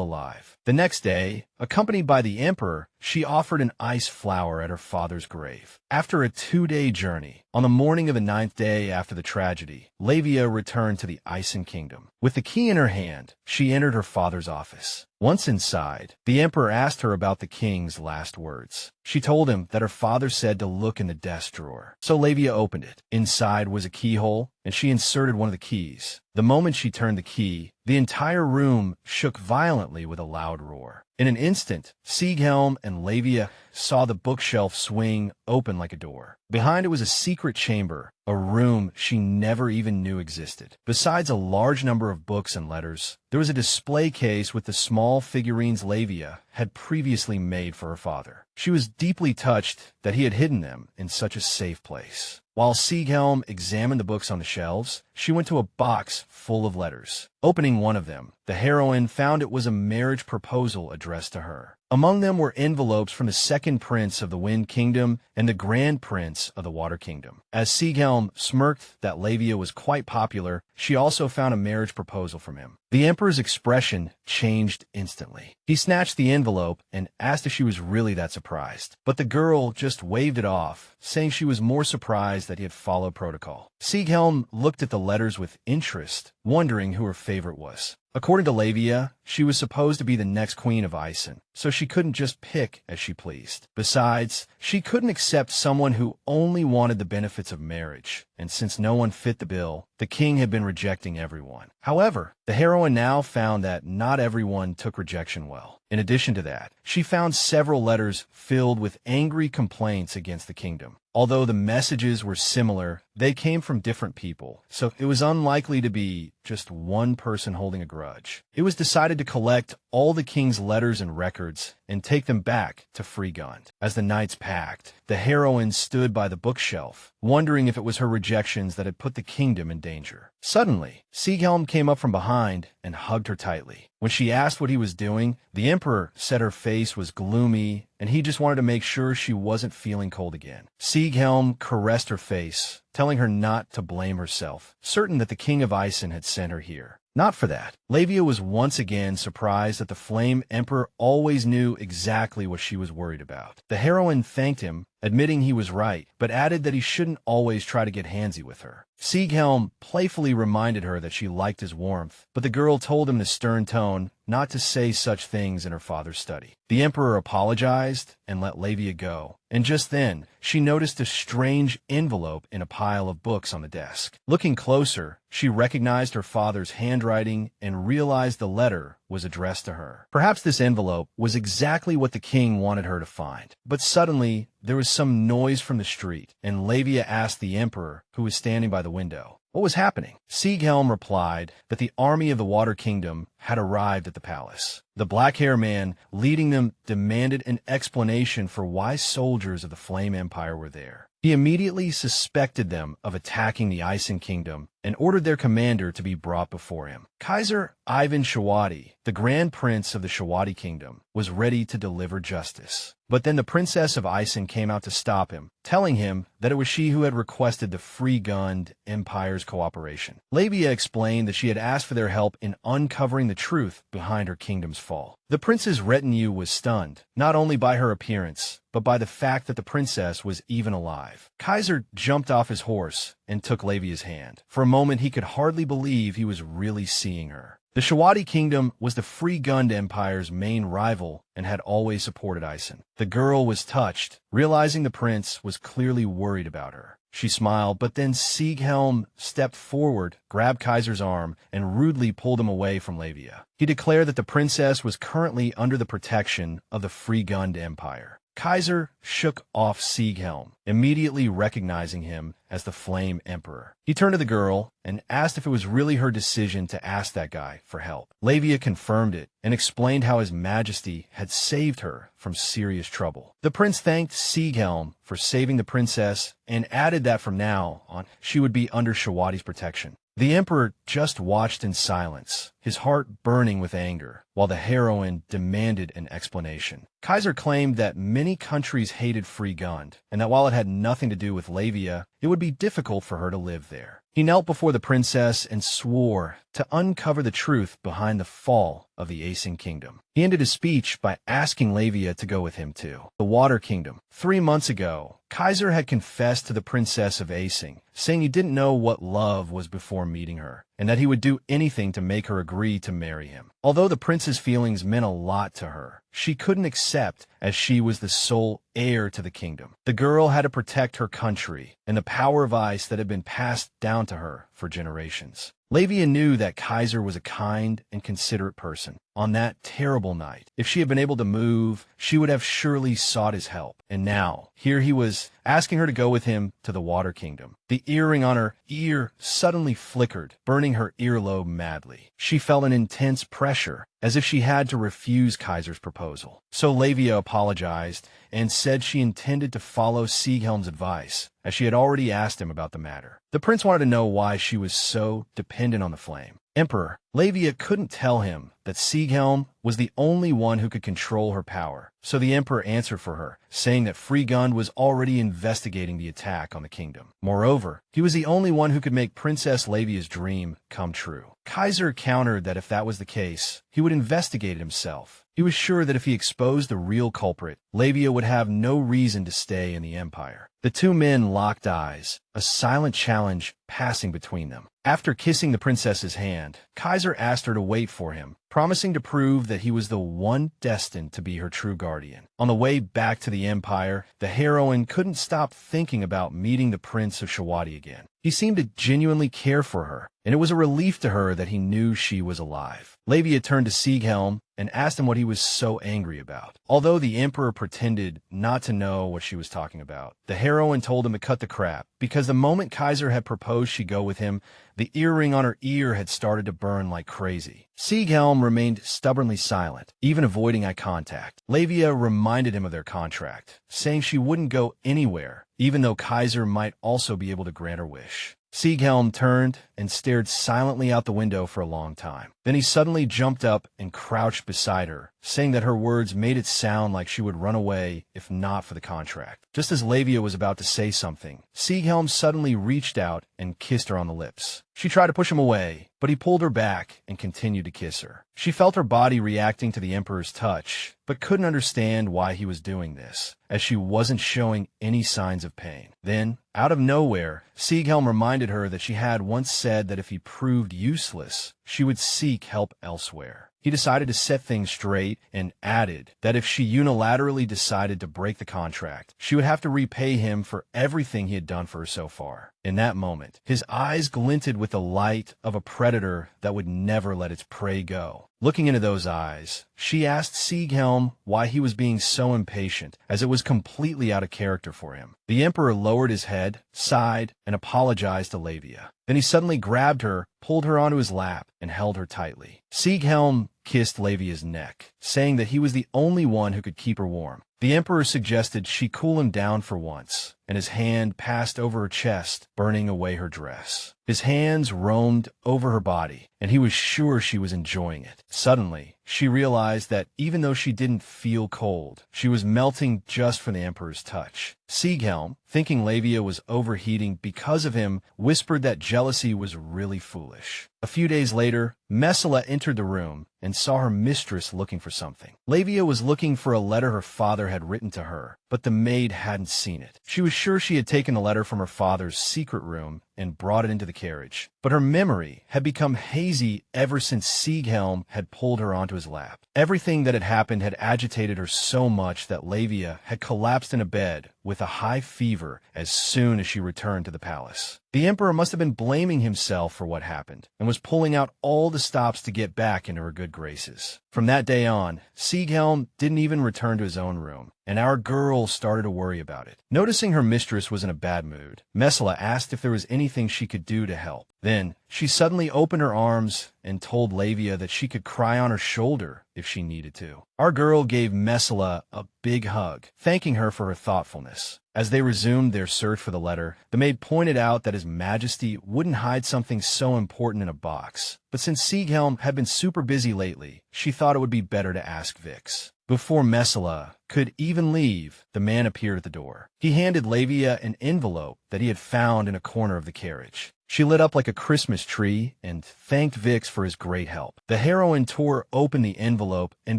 Speaker 1: alive. The next day, accompanied by the Emperor, she offered an ice flower at her father's grave. After a 2-day journey, on the morning of the 9th day after the tragedy, Levia returned to the Ezen Kingdom. With the key in her hand, she entered her father's office. Once inside, the emperor asked her about the king's last words. She told him that her father said to look in the desk drawer. So Levia opened it. Inside was a keyhole, and she inserted one of the keys. The moment she turned the key, the entire room shook violently with a loud roar. In an instant, Zighelm and Levia saw the bookshelf swing open like a door. Behind it was a secret chamber, a room she never even knew existed. Besides a large number of books and letters, there was a display case with the small figurines Levia had previously made for her father. She was deeply touched that he had hidden them in such a safe place. While Zighelm examined the books on the shelves, she went to a box full of letters. Opening one of them, the heroine found it was a marriage proposal addressed to her. Among them were envelopes from the second prince of the Wind Kingdom and the Grand Prince of the Water Kingdom. As Zighelm smirked that Levia was quite popular, she also found a marriage proposal from him. The emperor's expression changed instantly. He snatched the envelope and asked if she was really that surprised. But the girl just waved it off, saying she was more surprised that he had followed protocol. Zighelm looked at the letters with interest, wondering who her favorite was. According to Levia, she was supposed to be the next queen of Ezen, so she couldn't just pick as she pleased. Besides, she couldn't accept someone who only wanted the benefits of marriage, and since no one fit the bill, the king had been rejecting everyone. However, the heroine now found that not everyone took rejection well. In addition to that, she found several letters filled with angry complaints against the kingdom. Although the messages were similar, they came from different people, so it was unlikely to be just one person holding a grudge. It was decided to collect all the king's letters and records and take them back to Freegund. As the knights packed, the heroine stood by the bookshelf, wondering if it was her rejections that had put the kingdom in danger. Suddenly, Zighelm came up from behind and hugged her tightly. When she asked what he was doing, the emperor said her face was gloomy and he just wanted to make sure she wasn't feeling cold again. Zighelm caressed her face, telling her not to blame herself, certain that the king of Ezen had sent her here. Not for that. Levia was once again surprised that the Flame Emperor always knew exactly what she was worried about. The heroine thanked him, admitting he was right, but added that he shouldn't always try to get handsy with her. Zighelm playfully reminded her that she liked his warmth, but the girl told him in a stern tone not to say such things in her father's study. The emperor apologized and let Levia go, and just then, she noticed a strange envelope in a pile of books on the desk. Looking closer, she recognized her father's handwriting and realized the letter was addressed to her. Perhaps this envelope was exactly what the king wanted her to find. But suddenly, there was some noise from the street, and Levia asked the emperor, who was standing by the window, what was happening. Zighelm replied that the army of the Water Kingdom had arrived at the palace. The black-haired man leading them demanded an explanation for why soldiers of the Flame Empire were there. He immediately suspected them of attacking the Ezen Kingdom and ordered their commander to be brought before him. Kaiser Ivan Shawati, the Grand Prince of the Shawati Kingdom, was ready to deliver justice. But then the Princess of Ezen came out to stop him, telling him that it was she who had requested the Freegund Empire's cooperation. Levia explained that she had asked for their help in uncovering the truth behind her kingdom's fall. The prince's retinue was stunned, not only by her appearance, but by the fact that the princess was even alive. Kaiser jumped off his horse and took Levia's hand. For a moment, he could hardly believe he was really seeing her. The Shawati Kingdom was the Freegund Empire's main rival and had always supported Ezen. The girl was touched, realizing the prince was clearly worried about her. She smiled, but then Zighelm stepped forward, grabbed Kaiser's arm, and rudely pulled him away from Levia. He declared that the princess was currently under the protection of the Freegund Empire. Kaiser shook off Zighelm, immediately recognizing him as the Flame Emperor. He turned to the girl and asked if it was really her decision to ask that guy for help. Levia confirmed it and explained how His Majesty had saved her from serious trouble. The prince thanked Zighelm for saving the princess and added that from now on she would be under Shawati's protection. The emperor just watched in silence, his heart burning with anger, while the heroine demanded an explanation. Kaiser claimed that many countries hated Freegund, and that while it had nothing to do with Levia, it would be difficult for her to live there. He knelt before the princess and swore to uncover the truth behind the fall of the Ezen Kingdom. He ended his speech by asking Levia to go with him to the Water Kingdom. 3 months ago, Kaiser had confessed to the Princess of Ezen, saying he didn't know what love was before meeting her. and that he would do anything to make her agree to marry him. Although the prince's feelings meant a lot to her, she couldn't accept, as she was the sole heir to the kingdom. The girl had to protect her country and the power of ice that had been passed down to her for generations. Levia knew that Kaiser was a kind and considerate person. On that terrible night, if she had been able to move, she would have surely sought his help. And now, here he was, asking her to go with him to the Water Kingdom. The earring on her ear suddenly flickered, burning her earlobe madly. She felt an intense pressure, as if she had to refuse Kaiser's proposal. So Levia apologized and said she intended to follow Zighelm's advice, as she had already asked him about the matter. The prince wanted to know why she was so dependent on the flame. Emperor, Levia couldn't tell him that Zighelm was the only one who could control her power, so the emperor answered for her, saying that Frigund was already investigating the attack on the kingdom. Moreover, he was the only one who could make Princess Levia's dream come true. Kaiser countered that if that was the case, he would investigate it himself. He was sure that if he exposed the real culprit, Levia would have no reason to stay in the empire. The two men locked eyes, a silent challenge passing between them. After kissing the princess's hand, Kaiser asked her to wait for him, promising to prove that he was the one destined to be her true guardian. On the way back to the empire, the heroine couldn't stop thinking about meeting the Prince of Shawati again. He seemed to genuinely care for her, and it was a relief to her that he knew she was alive. Levia turned to Zighelm and asked him what he was so angry about. Although the emperor pretended not to know what she was talking about, the heroine told him to cut the crap, because the moment Kaiser had proposed she go with him, the earring on her ear had started to burn like crazy. Zighelm remained stubbornly silent, even avoiding eye contact. Levia reminded him of their contract, saying she wouldn't go anywhere, even though Kaiser might also be able to grant her wish. Zighelm turned and stared silently out the window for a long time. Then he suddenly jumped up and crouched beside her, saying that her words made it sound like she would run away if not for the contract. Just as Levia was about to say something, Zighelm suddenly reached out and kissed her on the lips. She tried to push him away, but he pulled her back and continued to kiss her. She felt her body reacting to the emperor's touch, but couldn't understand why he was doing this, as she wasn't showing any signs of pain. Then, out of nowhere, Zighelm reminded her that she had once said that if he proved useless, she would seek help elsewhere. He decided to set things straight and added that if she unilaterally decided to break the contract, she would have to repay him for everything he had done for her so far. In that moment, his eyes glinted with the light of a predator that would never let its prey go. Looking into those eyes, she asked Zighelm why he was being so impatient, as it was completely out of character for him. The emperor lowered his head, sighed, and apologized to Levia. Then he suddenly grabbed her, pulled her onto his lap, and held her tightly. Zighelm kissed Levia's neck, saying that he was the only one who could keep her warm. The emperor suggested she cool him down for once, and his hand passed over her chest, burning away her dress. His hands roamed over her body, and he was sure she was enjoying it. Suddenly, she realized that even though she didn't feel cold, she was melting just from the emperor's touch. Zighelm, thinking Levia was overheating because of him, whispered that jealousy was really foolish. A few days later, Sola entered the room and saw her mistress looking for something. Levia was looking for a letter her father had written to her, but the maid hadn't seen it. She was sure she had taken the letter from her father's secret room and brought it into the carriage, but her memory had become hazy ever since Zighelm had pulled her onto his lap. Everything that had happened had agitated her so much that Levia had collapsed in a bed with a high fever as soon as she returned to the palace. The emperor must have been blaming himself for what happened, and was pulling out all the stops to get back into her good graces. From that day on, Zighelm didn't even return to his own room, and our girl started to worry about it. Noticing her mistress was in a bad mood, Sola asked if there was anything she could do to help. Then, she suddenly opened her arms and told Levia that she could cry on her shoulder if she needed to. Our girl gave Sola a big hug, thanking her for her thoughtfulness. As they resumed their search for the letter, the maid pointed out that His Majesty wouldn't hide something so important in a box. But since Zighelm had been super busy lately, she thought it would be better to ask Vix. Before Sola could even leave, the man appeared at the door. He handed Levia an envelope that he had found in a corner of the carriage. She lit up like a Christmas tree and thanked Vix for his great help. The heroine tore open the envelope and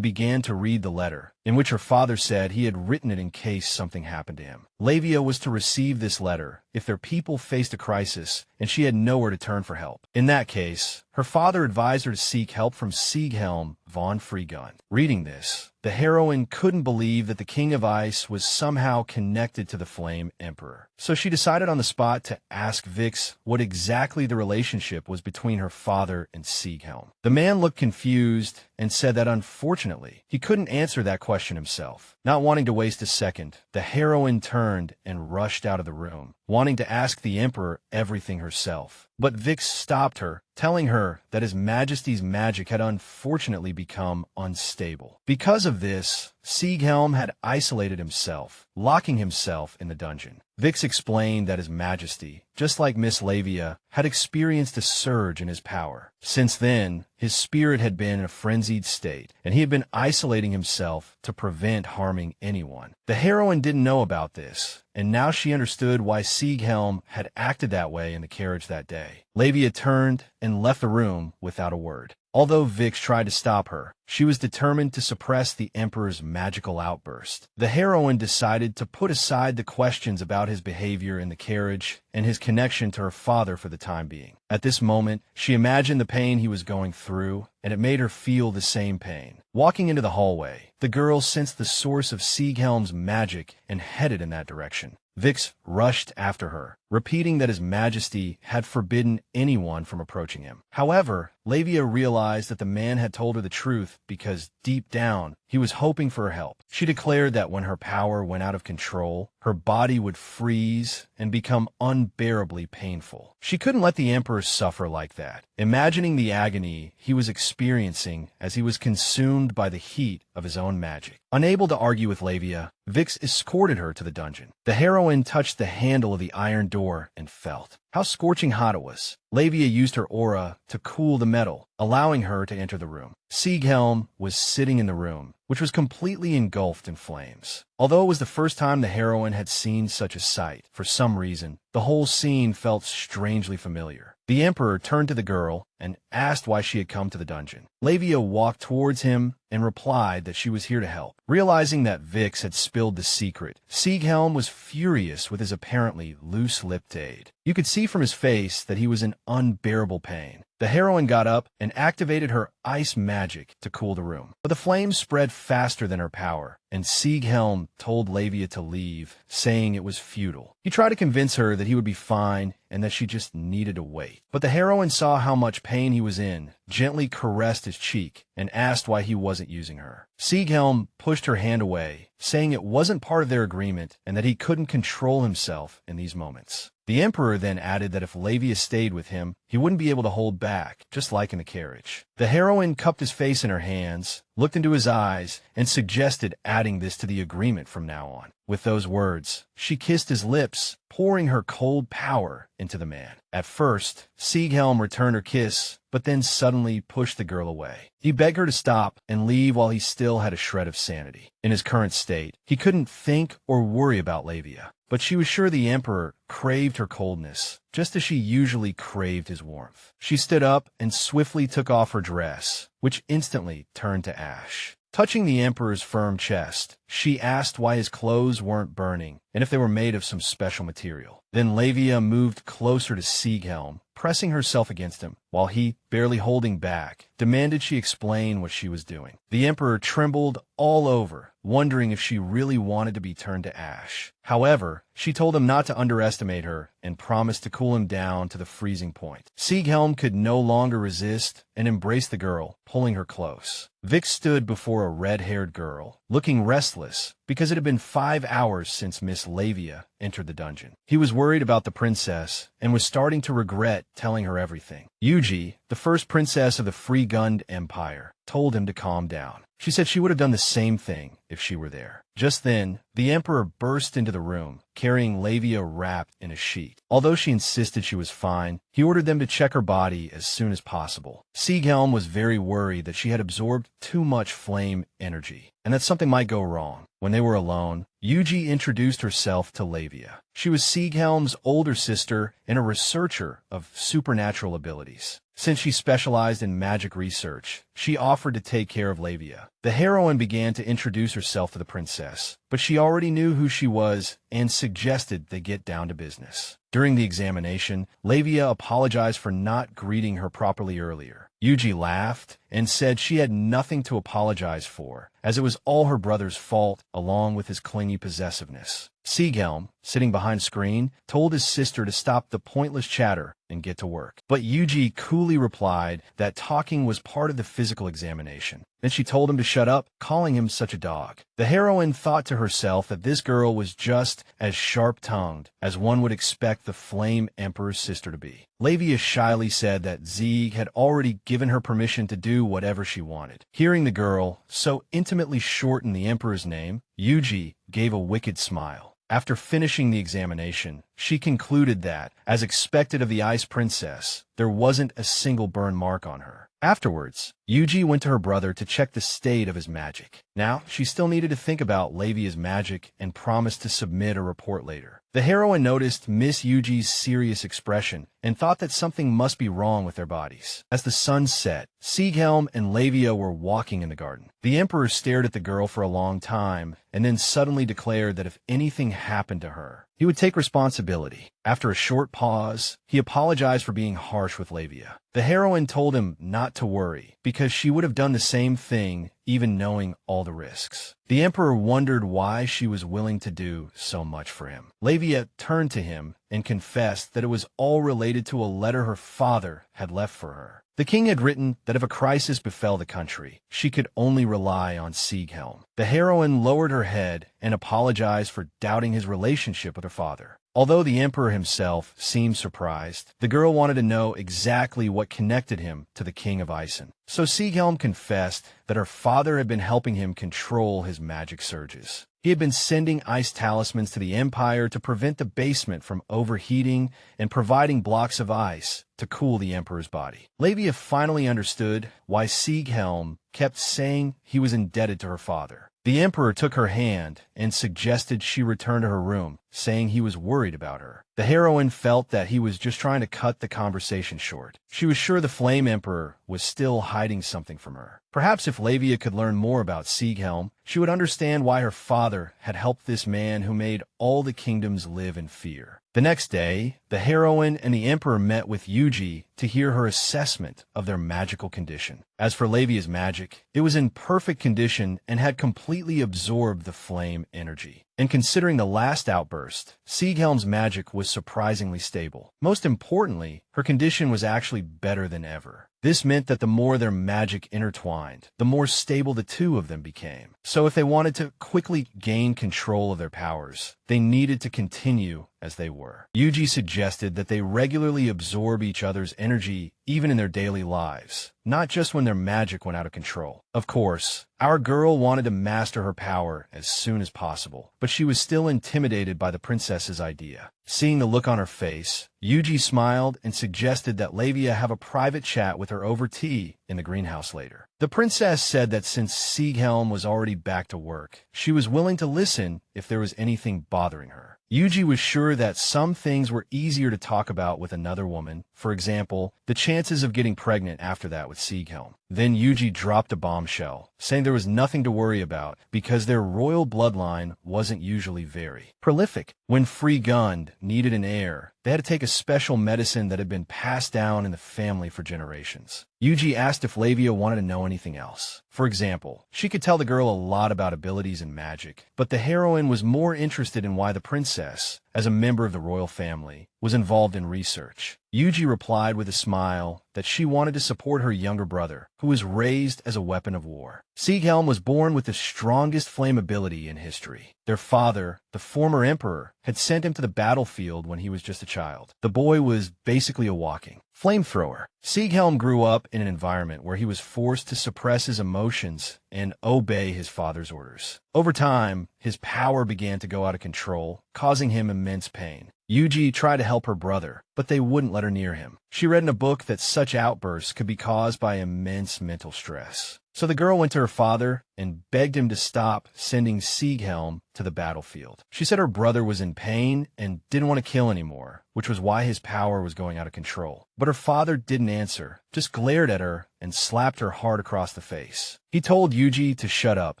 Speaker 1: began to read the letter, in which her father said he had written it in case something happened to him. Levia was to receive this letter if their people faced a crisis and she had nowhere to turn for help. In that case, her father advised her to seek help from Zighelm von Freegun. Reading this, the heroine couldn't believe that the King of Ice was somehow connected to the Flame Emperor. So she decided on the spot to ask Vix what exactly the relationship was between her father and Zighelm. The man looked confused and said that unfortunately, he couldn't answer that question himself. Not wanting to waste a second, the heroine turned and rushed out of the room, wanting to ask the Emperor everything herself. But Vix stopped her, telling her that His Majesty's magic had unfortunately become unstable. Because of this, Zighelm had isolated himself, locking himself in the dungeon. Vix explained that His Majesty, just like Miss Levia, had experienced a surge in his power. Since then, his spirit had been in a frenzied state, and he had been isolating himself to prevent harming anyone. The heroine didn't know about this, and now she understood why Zighelm had acted that way in the carriage that day. Levia turned and left the room without a word. Although Vix tried to stop her, she was determined to suppress the Emperor's magical outburst. The heroine decided to put aside the questions about his behavior in the carriage and his connection to her father for the time being. At this moment, she imagined the pain he was going through, and it made her feel the same pain. Walking into the hallway, the girl sensed the source of Zighelm's magic and headed in that direction. Vix rushed after her, repeating that His Majesty had forbidden anyone from approaching him. However, Levia realized that the man had told her the truth because, deep down, he was hoping for her help. She declared that when her power went out of control, her body would freeze and become unbearably painful. She couldn't let the Emperor suffer like that, imagining the agony he was experiencing as he was consumed by the heat of his own magic. Unable to argue with Levia, Vix escorted her to the dungeon. The heroine touched the handle of the iron door and felt how scorching hot it was. Levia used her aura to cool the metal, allowing her to enter the room. Zighelm was sitting in the room, which was completely engulfed in flames. Although it was the first time the heroine had seen such a sight, for some reason, the whole scene felt strangely familiar. The Emperor turned to the girl and asked why she had come to the dungeon. Levia walked towards him and replied that she was here to help. Realizing that Vix had spilled the secret, Zighelm was furious with his apparently loose-lipped aide. You could see from his face that he was in unbearable pain. The heroine got up and activated her ice magic to cool the room. But the flames spread faster than her power, and Zighelm told Levia to leave, saying it was futile. He tried to convince her that he would be fine and that she just needed to wait. But the heroine saw how much pain he was in, gently caressed his cheek, and asked why he wasn't using her. Zighelm pushed her hand away, saying it wasn't part of their agreement and that he couldn't control himself in these moments. The Emperor then added that if Levia stayed with him, he wouldn't be able to hold back, just like in the carriage. The heroine cupped his face in her hands, looked into his eyes, and suggested adding this to the agreement from now on. With those words, she kissed his lips, pouring her cold power into the man. At first, Zighelm returned her kiss, but then suddenly pushed the girl away. He begged her to stop and leave while he still had a shred of sanity. In his current state, he couldn't think or worry about Levia, but she was sure the Emperor craved her coldness, just as she usually craved his warmth. She stood up and swiftly took off her dress, which instantly turned to ash. Touching the Emperor's firm chest, she asked why his clothes weren't burning and if they were made of some special material. Then Levia moved closer to Zighelm, pressing herself against him, while he, barely holding back, demanded she explain what she was doing. The Emperor trembled all over, wondering if she really wanted to be turned to ash. However, she told him not to underestimate her and promised to cool him down to the freezing point. Zighelm could no longer resist and embraced the girl, pulling her close. Vix stood before a red-haired girl, looking restless because it had been 5 hours since Miss Levia entered the dungeon. He was worried about the princess and was starting to regret telling her everything. Yugji, the first princess of the Free-Gunned Empire, told him to calm down. She said she would have done the same thing if she were there. Just then, the Emperor burst into the room, carrying Levia wrapped in a sheet. Although she insisted she was fine, he ordered them to check her body as soon as possible. Zighelm was very worried that she had absorbed too much flame energy, and that something might go wrong. When they were alone, Yugji introduced herself to Levia. She was Zighelm's older sister and a researcher of supernatural abilities. Since she specialized in magic research, she offered to take care of Levia. The heroine began to introduce herself to the princess, but she already knew who she was and suggested they get down to business. During the examination, Levia apologized for not greeting her properly earlier. Yugji laughed and said she had nothing to apologize for, as it was all her brother's fault, along with his clingy possessiveness. Zighelm, sitting behind screen, told his sister to stop the pointless chatter and get to work. But Yugji coolly replied that talking was part of the physical examination. Then she told him to shut up, calling him such a dog. The heroine thought to herself that this girl was just as sharp-tongued as one would expect the Flame Emperor's sister to be. Levia shyly said that Zig had already given her permission to do whatever she wanted. Hearing the girl so intimately shorten the Emperor's name, Yugji gave a wicked smile. After finishing the examination, she concluded that, as expected of the Ice Princess, there wasn't a single burn mark on her. Afterwards, Yugji went to her brother to check the state of his magic. Now, she still needed to think about Levia's magic and promised to submit a report later. The heroine noticed Miss Yugji's serious expression and thought that something must be wrong with their bodies. As the sun set, Zighelm and Levia were walking in the garden. The Emperor stared at the girl for a long time and then suddenly declared that if anything happened to her, he would take responsibility. After a short pause, he apologized for being harsh with Levia. The heroine told him not to worry, because she would have done the same thing even knowing all the risks. The Emperor wondered why she was willing to do so much for him. Levia turned to him and confessed that it was all related to a letter her father had left for her. The king had written that if a crisis befell the country, she could only rely on Zighelm. The heroine lowered her head and apologized for doubting his relationship with her father. Although the Emperor himself seemed surprised, the girl wanted to know exactly what connected him to the King of Ezen. So Zighelm confessed that her father had been helping him control his magic surges. He had been sending ice talismans to the Empire to prevent the basement from overheating and providing blocks of ice to cool the Emperor's body. Levia finally understood why Zighelm kept saying he was indebted to her father. The Emperor took her hand and suggested she return to her room, saying he was worried about her. The heroine felt that he was just trying to cut the conversation short. She was sure the Flame Emperor was still hiding something from her. Perhaps if Levia could learn more about Zighelm, she would understand why her father had helped this man who made all the kingdoms live in fear. The next day, the heroine and the Emperor met with Yugji to hear her assessment of their magical condition. As for Levia's magic, it was in perfect condition and had completely absorbed the flame energy. And considering the last outburst, Zighelm's magic was surprisingly stable. Most importantly, her condition was actually better than ever. This meant that the more their magic intertwined, the more stable the two of them became. So if they wanted to quickly gain control of their powers, they needed to continue as they were. Yugji suggested that they regularly absorb each other's energy even in their daily lives, not just when their magic went out of control. Of course, our girl wanted to master her power as soon as possible, but she was still intimidated by the princess's idea. Seeing the look on her face, Yugji smiled and suggested that Levia have a private chat with her over tea in the greenhouse later. The princess said that since Zighelm was already back to work, she was willing to listen if there was anything bothering her. Yugji was sure that some things were easier to talk about with another woman, for example, the chances of getting pregnant after that with Zighelm. Then Yugji dropped a bombshell, saying there was nothing to worry about because their royal bloodline wasn't usually very prolific. When Free Gund needed an heir, they had to take a special medicine that had been passed down in the family for generations. Yugji asked if Levia wanted to know anything else. For example, she could tell the girl a lot about abilities and magic, but the heroine was more interested in why the princess, as a member of the royal family, was involved in research. Yugji replied with a smile that she wanted to support her younger brother, who was raised as a weapon of war. Zighelm was born with the strongest flame ability in history. Their father, the former emperor, had sent him to the battlefield when he was just a child. The boy was basically a walking flamethrower. Zighelm grew up in an environment where he was forced to suppress his emotions and obey his father's orders. Over time, his power began to go out of control, causing him immense pain. Yugji tried to help her brother, but they wouldn't let her near him. She read in a book that such outbursts could be caused by immense mental stress. So the girl went to her father and begged him to stop sending Zighelm to the battlefield. She said her brother was in pain and didn't want to kill anymore, which was why his power was going out of control. But her father didn't answer, just glared at her and slapped her hard across the face. He told Yugji to shut up,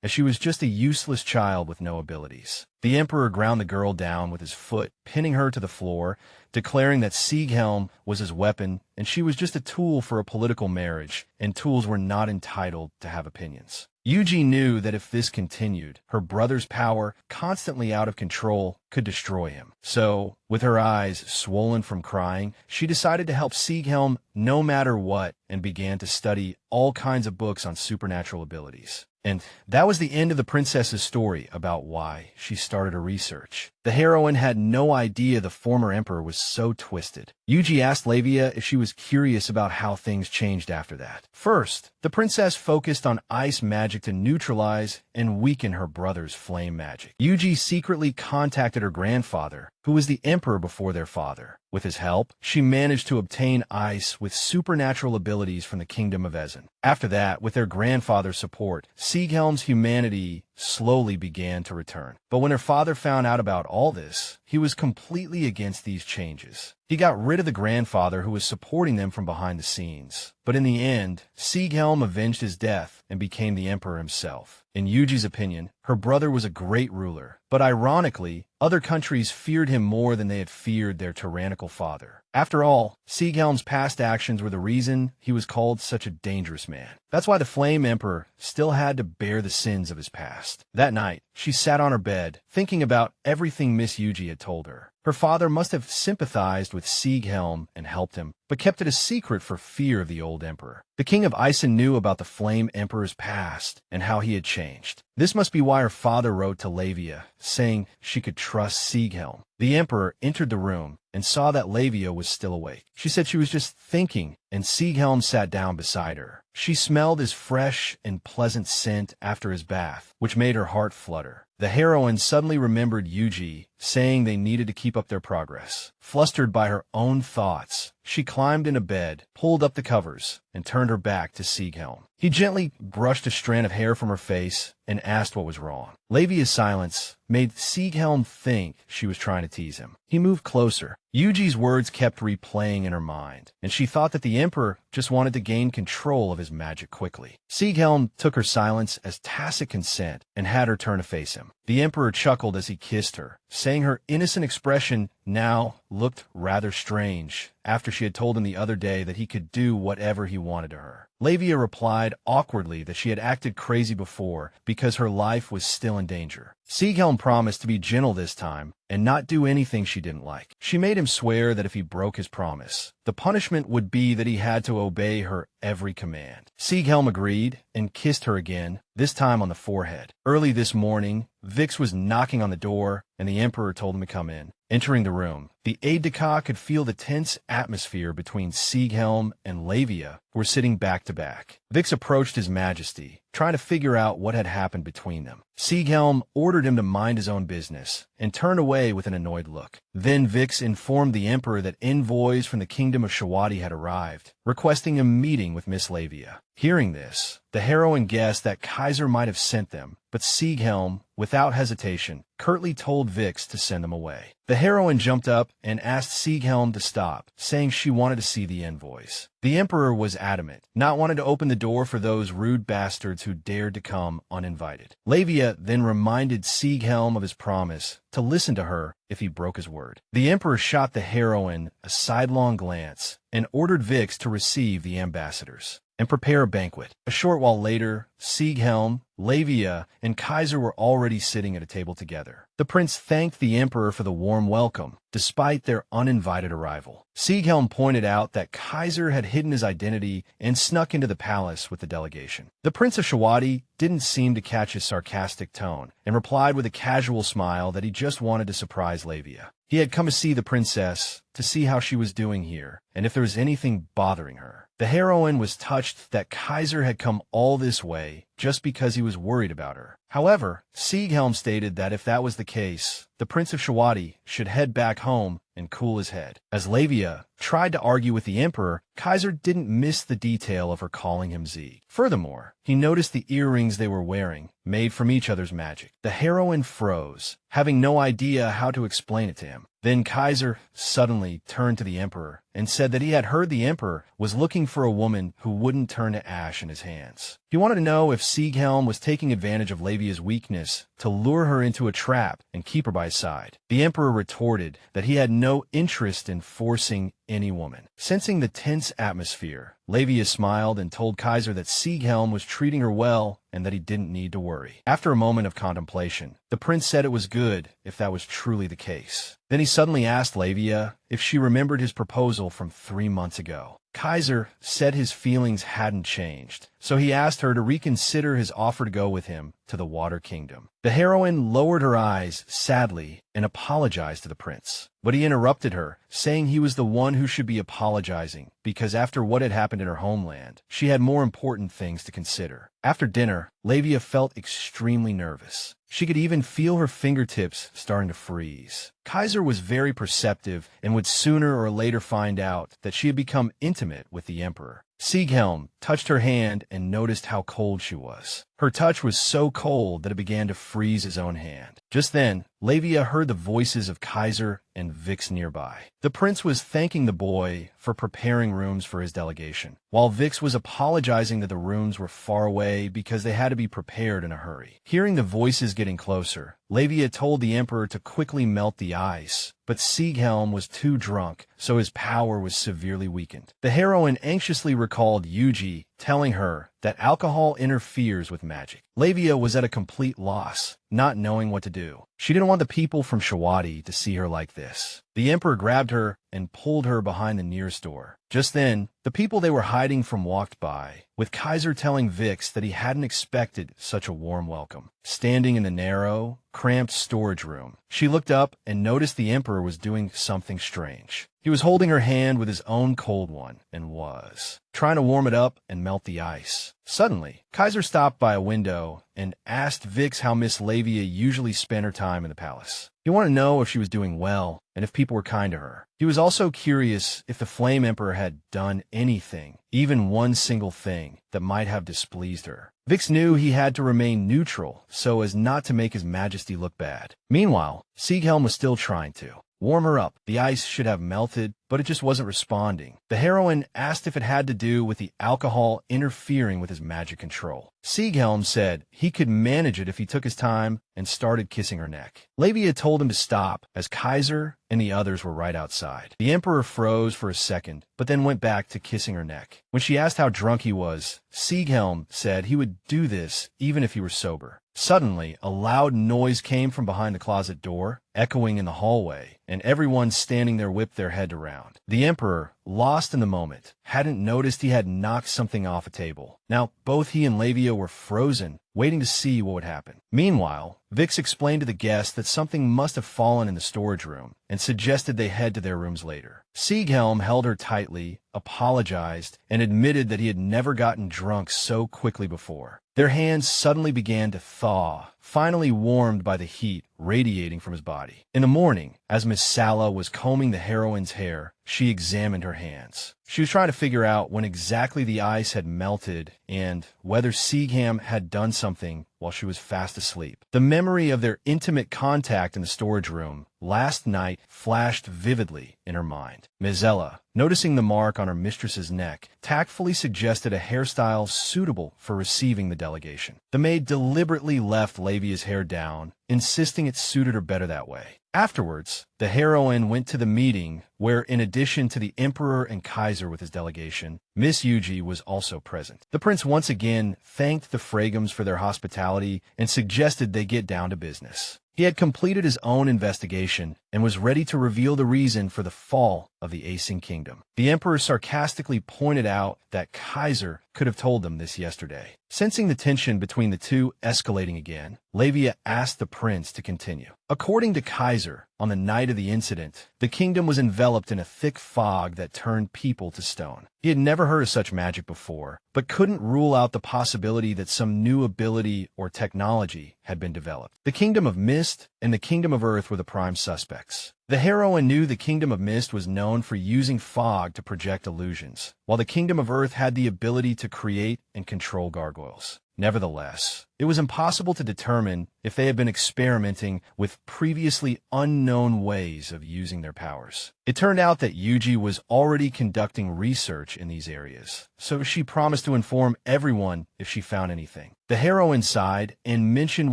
Speaker 1: as she was just a useless child with no abilities. The Emperor ground the girl down with his foot, pinning her to the floor, declaring that Zighelm was his weapon and she was just a tool for a political marriage, and tools were not entitled to have opinions. Yugji knew that if this continued, her brother's power, constantly out of control, could destroy him. So, with her eyes swollen from crying, she decided to help Zighelm no matter what and began to study all kinds of books on supernatural abilities. And that was the end of the princess's story about why she started her research. The heroine had no idea the former emperor was so twisted. Yugji asked Levia if she was curious about how things changed after that. First, the princess focused on ice magic to neutralize and weaken her brother's flame magic. Yugji secretly contacted her grandfather, who was the emperor before their father. With his help, she managed to obtain ice with supernatural abilities from the kingdom of Ezen. After that, with their grandfather's support, Zighelm's humanity slowly began to return. But when her father found out about all this, he was completely against these changes. He got rid of the grandfather who was supporting them from behind the scenes. But in the end, Zighelm avenged his death and became the emperor himself. In Yuji's opinion, her brother was a great ruler, but ironically, other countries feared him more than they had feared their tyrannical father. After all, Zighelm's past actions were the reason he was called such a dangerous man. That's why the Flame Emperor still had to bear the sins of his past. That night, she sat on her bed, thinking about everything Miss Yugji had told her. Her father must have sympathized with Zighelm and helped him, but kept it a secret for fear of the old emperor. The king of Ezen knew about the Flame Emperor's past and how he had changed. This must be why her father wrote to Levia, saying she could trust Zighelm. The emperor entered the room and saw that Levia was still awake. She said she was just thinking, and Zighelm sat down beside her. She smelled his fresh and pleasant scent after his bath, which made her heart flutter. The heroine suddenly remembered Yugji, saying they needed to keep up their progress. Flustered by her own thoughts, she climbed into bed, pulled up the covers, and turned her back to Zighelm. He gently brushed a strand of hair from her face and asked what was wrong. Levia's silence made Zighelm think she was trying to tease him. He moved closer. Yugji's words kept replaying in her mind, and she thought that the emperor just wanted to gain control of his magic quickly. Zighelm took her silence as tacit consent and had her turn to face him. The emperor chuckled as he kissed her, saying her innocent expression now looked rather strange after she had told him the other day that he could do whatever he wanted to her. Levia replied awkwardly that she had acted crazy before because her life was still in danger. Zighelm promised to be gentle this time and not do anything she didn't like. She made him swear that if he broke his promise, the punishment would be that he had to obey her every command. Zighelm agreed and kissed her again, this time on the forehead. Early this morning, Vix was knocking on the door, and the emperor told him to come in. Entering the room, the aide-de-camp could feel the tense atmosphere between Zighelm and Levia, who were sitting back to back. Vix approached His Majesty, trying to figure out what had happened between them. Zighelm ordered him to mind his own business and turned away with an annoyed look. Then Vix informed the emperor that envoys from the kingdom of Shawadi had arrived, requesting a meeting with Miss Levia. Hearing this, the heroine guessed that Kaiser might have sent them, but Zighelm, without hesitation, curtly told Vix to send them away. The heroine jumped up and asked Zighelm to stop, saying she wanted to see the envoys. The emperor was adamant, not wanting to open the door for those rude bastards who dared to come uninvited. Levia then reminded Zighelm of his promise to listen to her if he broke his word. The emperor shot the heroine a sidelong glance and ordered Vix to receive the ambassadors and prepare a banquet. A short while later, Zighelm, Levia, and Kaiser were already sitting at a table together. The prince thanked the emperor for the warm welcome, despite their uninvited arrival. Zighelm pointed out that Kaiser had hidden his identity and snuck into the palace with the delegation. The Prince of Shawadi didn't seem to catch his sarcastic tone and replied with a casual smile that he just wanted to surprise Levia. He had come to see the princess to see how she was doing here and if there was anything bothering her. The heroine was touched that Kaiser had come all this way just because he was worried about her. However, Zighelm stated that if that was the case, the Prince of Shawati should head back home and cool his head. As Levia tried to argue with the Emperor, Kaiser didn't miss the detail of her calling him Zig. Furthermore, he noticed the earrings they were wearing, made from each other's magic. The heroine froze, having no idea how to explain it to him. Then Kaiser suddenly turned to the Emperor and said that he had heard the Emperor was looking for a woman who wouldn't turn to ash in his hands. He wanted to know if Zighelm was taking advantage of Levia's weakness to lure her into a trap and keep her by his side. The Emperor retorted that he had no interest in forcing any woman. Sensing the tense atmosphere, Levia smiled and told Kaiser that Zighelm was treating her well and that he didn't need to worry. After a moment of contemplation, the prince said it was good if that was truly the case. Then he suddenly asked Levia if she remembered his proposal from 3 months ago. Kaiser said his feelings hadn't changed, so he asked her to reconsider his offer to go with him to the Water Kingdom. The heroine lowered her eyes sadly and apologized to the prince. But he interrupted her, saying he was the one who should be apologizing, because after what had happened in her homeland, she had more important things to consider. After dinner, Levia felt extremely nervous. She could even feel her fingertips starting to freeze. Kaiser was very perceptive and would sooner or later find out that she had become intimate with the Emperor. Zighelm touched her hand and noticed how cold she was. Her touch was so cold that it began to freeze his own hand. Just then, Levia heard the voices of Kaiser and Vix nearby. The prince was thanking the boy for preparing rooms for his delegation, while Vix was apologizing that the rooms were far away because they had to be prepared in a hurry. Hearing the voices getting closer, Levia told the Emperor to quickly melt the ice, but Zighelm was too drunk, so his power was severely weakened. The heroine anxiously recalled Yugji telling her that alcohol interferes with magic. Levia was at a complete loss, not knowing what to do. She didn't want the people from Shawati to see her like this. The Emperor grabbed her and pulled her behind the nearest door. Just then, the people they were hiding from walked by, with Kaiser telling Vix that he hadn't expected such a warm welcome. Standing in the narrow, cramped storage room, she looked up and noticed the Emperor was doing something strange. He was holding her hand with his own cold one and was trying to warm it up and melt the ice. Suddenly, Kaiser stopped by a window and asked Vix how Miss Levia usually spent her time in the palace. He wanted to know if she was doing well and if people were kind to her. He was also curious if the Flame Emperor had done anything, even one single thing, that might have displeased her. Vix knew he had to remain neutral so as not to make his majesty look bad. Meanwhile, Zighelm was still trying to warm her up. The ice should have melted, but it just wasn't responding. The heroine asked if it had to do with the alcohol interfering with his magic control. Zighelm said he could manage it if he took his time and started kissing her neck. Levia told him to stop, as Kaiser and the others were right outside. The Emperor froze for a second, but then went back to kissing her neck. When she asked how drunk he was, Zighelm said he would do this even if he were sober. Suddenly, a loud noise came from behind the closet door, echoing in the hallway, and everyone standing there whipped their head around. The Emperor, lost in the moment, hadn't noticed he had knocked something off a table. Now, both he and Levia were frozen, waiting to see what would happen. Meanwhile, Vix explained to the guests that something must have fallen in the storage room and suggested they head to their rooms later. Zighelm held her tightly, apologized, and admitted that he had never gotten drunk so quickly before. Their hands suddenly began to thaw, finally warmed by the heat radiating from his body. In the morning, as Miss Sola was combing the heroine's hair, she examined her hands. She was trying to figure out when exactly the ice had melted and whether Zighelm had done something while she was fast asleep. The memory of their intimate contact in the storage room last night flashed vividly in her mind. Mizella, noticing the mark on her mistress's neck, tactfully suggested a hairstyle suitable for receiving the delegation. The maid deliberately left Levia's hair down, insisting it suited her better that way. Afterwards, the heroine went to the meeting where, in addition to the Emperor and Kaiser with his delegation, Miss Yugji was also present. The prince once again thanked the Fragums for their hospitality and suggested they get down to business. He had completed his own investigation and was ready to reveal the reason for the fall of the Ezen kingdom. The Emperor sarcastically pointed out that Kaiser could have told them this yesterday. Sensing the tension between the two escalating again, Levia asked the prince to continue. According to Kaiser, on the night of the incident, the kingdom was enveloped in a thick fog that turned people to stone. He had never heard of such magic before, but couldn't rule out the possibility that some new ability or technology had been developed. The Kingdom of Mist and the Kingdom of Earth were the prime suspects. The heroine knew the Kingdom of Mist was known for using fog to project illusions, while the Kingdom of Earth had the ability to create and control gargoyles. Nevertheless, it was impossible to determine if they had been experimenting with previously unknown ways of using their powers. It turned out that Yugji was already conducting research in these areas, so she promised to inform everyone if she found anything. The heroine sighed and mentioned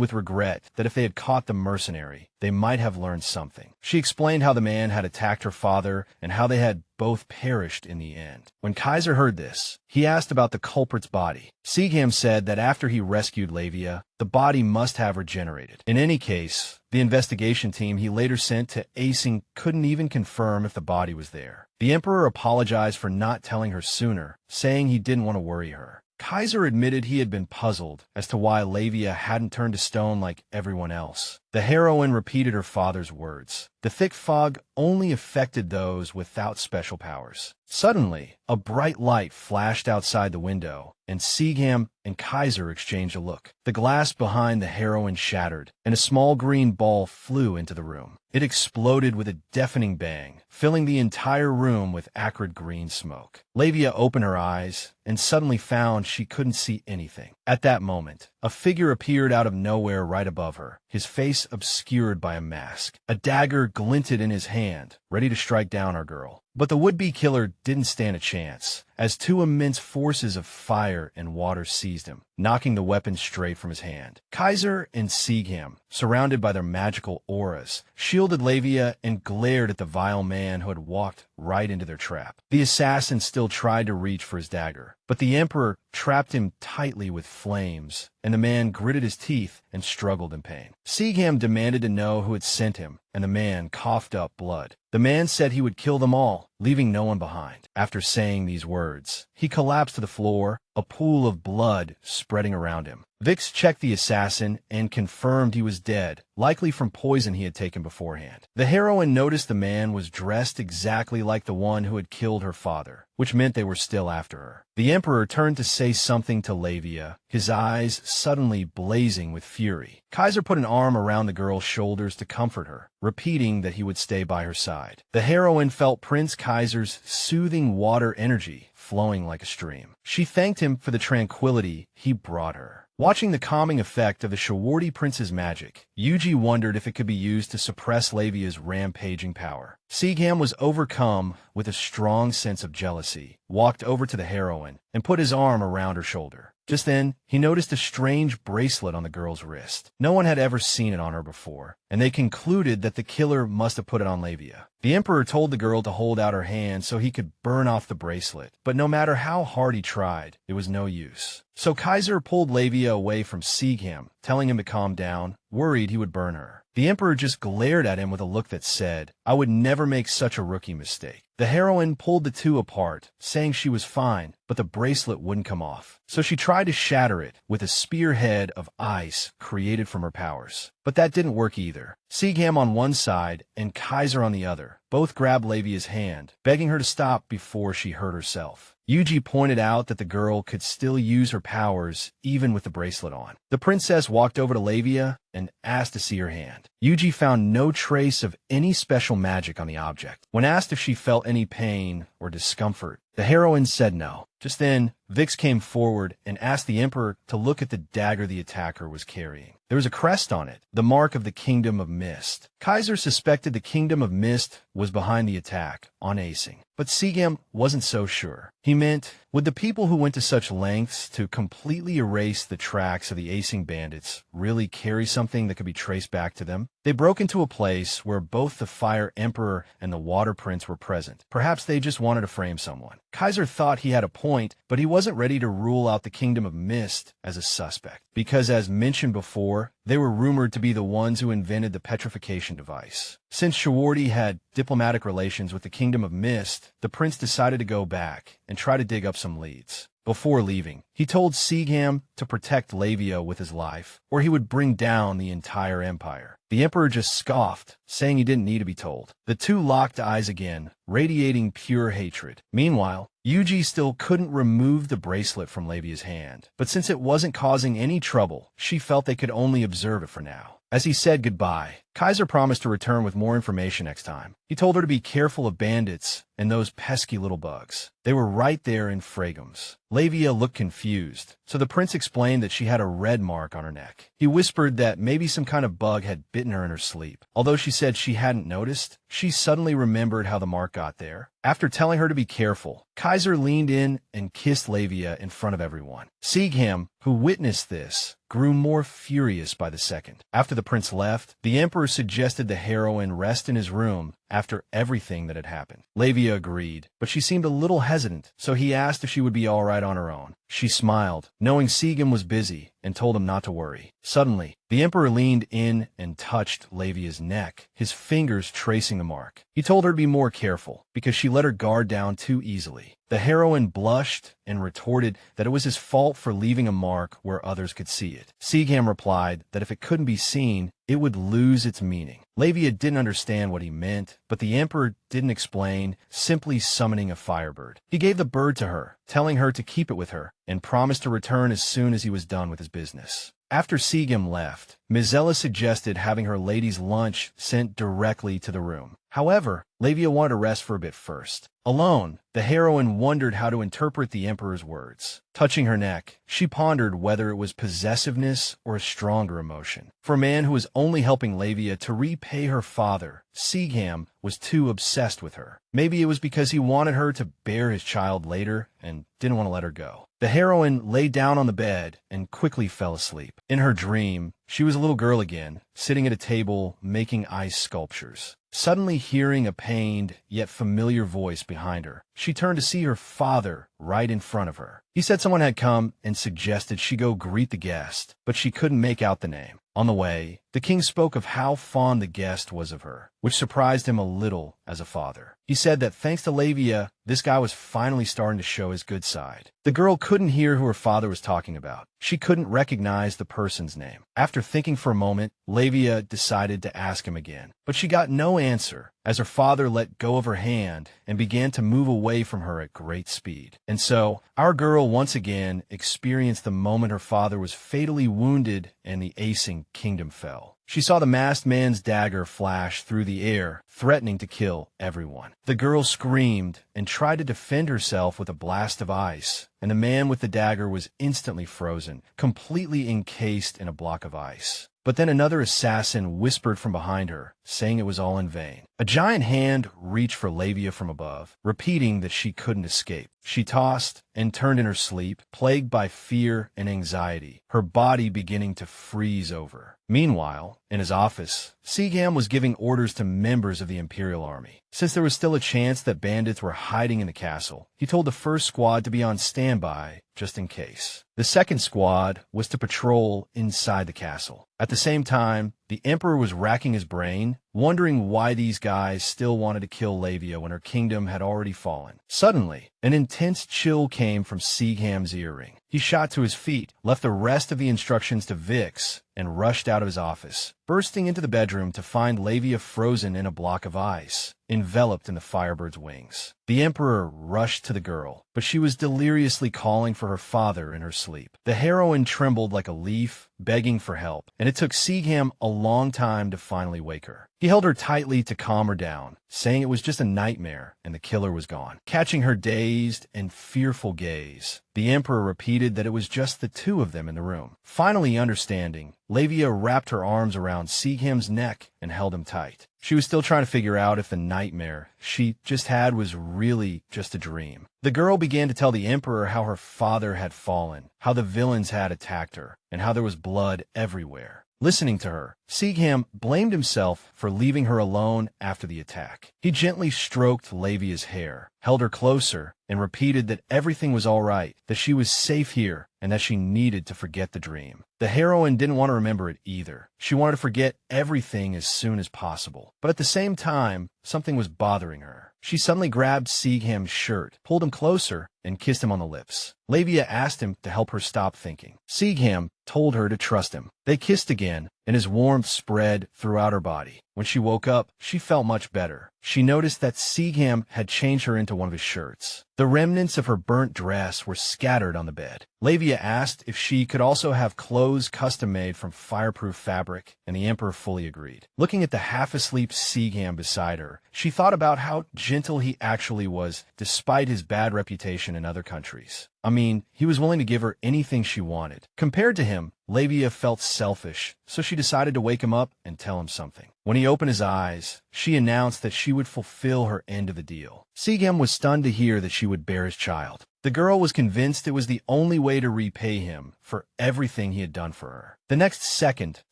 Speaker 1: with regret that if they had caught the mercenary, they might have learned something. She explained how the man had attacked her father and how they had both perished in the end. When Kaiser heard this, he asked about the culprit's body. Zighelm said that after he rescued Levia, the body must have regenerated. In any case, the investigation team he later sent to Ezen couldn't even confirm if the body was there. The Emperor apologized for not telling her sooner, saying he didn't want to worry her. Kaiser admitted he had been puzzled as to why Levia hadn't turned to stone like everyone else. The heroine repeated her father's words. The thick fog only affected those without special powers. Suddenly, a bright light flashed outside the window, and Zighelm and Kaiser exchanged a look. The glass behind the heroine shattered, and a small green ball flew into the room. It exploded with a deafening bang, filling the entire room with acrid green smoke. Levia opened her eyes and suddenly found she couldn't see anything. At that moment, a figure appeared out of nowhere right above her, his face obscured by a mask. A dagger glinted in his hand, ready to strike down our girl. But the would-be killer didn't stand a chance, as two immense forces of fire and water seized him, knocking the weapon straight from his hand. Kaiser and Zighelm, surrounded by their magical auras, shielded Levia and glared at the vile man who had walked right into their trap. The assassin still tried to reach for his dagger, but the Emperor trapped him tightly with flames, and the man gritted his teeth and struggled in pain. Zighelm demanded to know who had sent him, and the man coughed up blood. The man said he would kill them all, leaving no one behind. After saying these words, he collapsed to the floor, a pool of blood spreading around him. Vix checked the assassin and confirmed he was dead, likely from poison he had taken beforehand. The heroine noticed the man was dressed exactly like the one who had killed her father, which meant they were still after her. The Emperor turned to say something to Levia, his eyes suddenly blazing with fury. Kaiser put an arm around the girl's shoulders to comfort her, repeating that he would stay by her side. The heroine felt Prince Kaiser's soothing water energy flowing like a stream. She thanked him for the tranquility he brought her. Watching the calming effect of the Shawardi prince's magic, Yugji wondered if it could be used to suppress Levia's rampaging power. Zighelm was overcome with a strong sense of jealousy, walked over to the heroine, and put his arm around her shoulder. Just then, he noticed a strange bracelet on the girl's wrist. No one had ever seen it on her before, and they concluded that the killer must have put it on Levia. The Emperor told the girl to hold out her hand so he could burn off the bracelet, but no matter how hard he tried, it was no use. So Kaiser pulled Levia away from Zighelm, telling him to calm down, worried he would burn her. The Emperor just glared at him with a look that said, "I would never make such a rookie mistake." The heroine pulled the two apart, saying she was fine, but the bracelet wouldn't come off. So she tried to shatter it with a spearhead of ice created from her powers. But that didn't work either. Zighelm on one side and Kaiser on the other both grabbed Levia's hand, begging her to stop before she hurt herself. Yugji pointed out that the girl could still use her powers even with the bracelet on. The princess walked over to Levia and asked to see her hand. Yugji found no trace of any special magic on the object. When asked if she felt any pain or discomfort, the heroine said no. Just then, Vix came forward and asked the Emperor to look at the dagger the attacker was carrying. There was a crest on it, the mark of the Kingdom of Mist. Kaiser suspected the Kingdom of Mist was behind the attack on Ezen, but Zighelm wasn't so sure. He meant, would the people who went to such lengths to completely erase the tracks of the Ezen bandits really carry something something that could be traced back to them? They broke into a place where both the Fire Emperor and the Water Prince were present. Perhaps they just wanted to frame someone. Kaiser thought he had a point, but he wasn't ready to rule out the Kingdom of Mist as a suspect, because as mentioned before, they were rumored to be the ones who invented the petrification device. Since Shawardi had diplomatic relations with the Kingdom of Mist, the prince decided to go back and try to dig up some leads. Before leaving, he told Zighelm to protect Levia with his life, or he would bring down the entire empire. The emperor just scoffed, saying he didn't need to be told. The two locked eyes again, radiating pure hatred. Meanwhile, Yugji still couldn't remove the bracelet from Levia's hand, but since it wasn't causing any trouble, she felt they could only observe it for now. As he said goodbye, Kaiser promised to return with more information next time. He told her to be careful of bandits and those pesky little bugs. They were right there in Fragums. Levia looked confused, so the prince explained that she had a red mark on her neck. He whispered that maybe some kind of bug had bitten her in her sleep. Although she said she hadn't noticed, she suddenly remembered how the mark got there. After telling her to be careful, Kaiser leaned in and kissed Levia in front of everyone. Zighelm, who witnessed this, grew more furious by the second. After the prince left, the emperor suggested the heroine rest in his room after everything that had happened. Levia agreed, but she seemed a little hesitant, so he asked if she would be all right on her own. She smiled, knowing Zighelm was busy, and told him not to worry. Suddenly, the emperor leaned in and touched Levia's neck, his fingers tracing the mark. He told her to be more careful, because she let her guard down too easily. The heroine blushed and retorted that it was his fault for leaving a mark where others could see it. Zighelm replied that if it couldn't be seen, it would lose its meaning. Levia didn't understand what he meant, but the emperor didn't explain, simply summoning a firebird. He gave the bird to her, telling her to keep it with her, and promised to return as soon as he was done with his business. After Zighelm left, Mizella suggested having her ladies' lunch sent directly to the room. However, Levia wanted to rest for a bit first. Alone, the heroine wondered how to interpret the emperor's words. Touching her neck, she pondered whether it was possessiveness or a stronger emotion. For a man who was only helping Levia to repay her father, Zighelm was too obsessed with her. Maybe it was because he wanted her to bear his child later and didn't want to let her go. The heroine lay down on the bed and quickly fell asleep. In her dream, she was a little girl again, sitting at a table making ice sculptures. Suddenly hearing a pained yet familiar voice behind her, she turned to see her father right in front of her. He said someone had come and suggested she go greet the guest, but she couldn't make out the name. On the way, the king spoke of how fond the guest was of her, which surprised him a little as a father. He said that thanks to Levia, this guy was finally starting to show his good side. The girl couldn't hear who her father was talking about. She couldn't recognize the person's name. After thinking for a moment, Levia decided to ask him again, but she got no answer as her father let go of her hand and began to move away from her at great speed. And so, our girl once again experienced the moment her father was fatally wounded and the Ezen kingdom fell. She saw the masked man's dagger flash through the air, threatening to kill everyone. The girl screamed and tried to defend herself with a blast of ice, and the man with the dagger was instantly frozen, completely encased in a block of ice. But then another assassin whispered from behind her, saying it was all in vain. A giant hand reached for Levia from above, repeating that she couldn't escape. She tossed and turned in her sleep, plagued by fear and anxiety, her body beginning to freeze over. Meanwhile, in his office, Zighelm was giving orders to members of the Imperial Army. Since there was still a chance that bandits were hiding in the castle, he told the first squad to be on standby just in case. The second squad was to patrol inside the castle. At the same time, the Emperor was racking his brain, wondering why these guys still wanted to kill Levia when her kingdom had already fallen. Suddenly, an intense chill came from Zighelm's earring. He shot to his feet, left the rest of the instructions to Vix, and rushed out of his office, bursting into the bedroom to find Levia frozen in a block of ice, enveloped in the Firebird's wings. The Emperor rushed to the girl, but she was deliriously calling for her father in her sleep. The heroine trembled like a leaf, begging for help, and it took Zighelm a long time to finally wake her. He held her tightly to calm her down, saying it was just a nightmare and the killer was gone. Catching her dazed and fearful gaze, the Emperor repeated that it was just the two of them in the room. Finally understanding, Levia wrapped her arms around Zighelm's neck and held him tight. She was still trying to figure out if the nightmare she just had was really just a dream. The girl began to tell the Emperor how her father had fallen, how the villains had attacked her, and how there was blood everywhere. Listening to her, Zighelm blamed himself for leaving her alone after the attack. He gently stroked Levia's hair, held her closer, and repeated that everything was all right, that she was safe here, and that she needed to forget the dream. The heroine didn't want to remember it either. She wanted to forget everything as soon as possible. But at the same time, something was bothering her. She suddenly grabbed Zighelm's shirt, pulled him closer, and kissed him on the lips. Levia asked him to help her stop thinking. Zighelm told her to trust him. They kissed again, and his warmth spread throughout her body. When she woke up, she felt much better. She noticed that Zighelm had changed her into one of his shirts. The remnants of her burnt dress were scattered on the bed. Levia asked if she could also have clothes custom-made from fireproof fabric, and the Emperor fully agreed. Looking at the half-asleep Zighelm beside her, she thought about how gentle he actually was, despite his bad reputation in other countries. I mean, he was willing to give her anything she wanted. Compared to him, Levia felt selfish, so she decided to wake him up and tell him something. When he opened his eyes, she announced that she would fulfill her end of the deal. Zighelm was stunned to hear that she would bear his child. The girl was convinced it was the only way to repay him for everything he had done for her. The next second,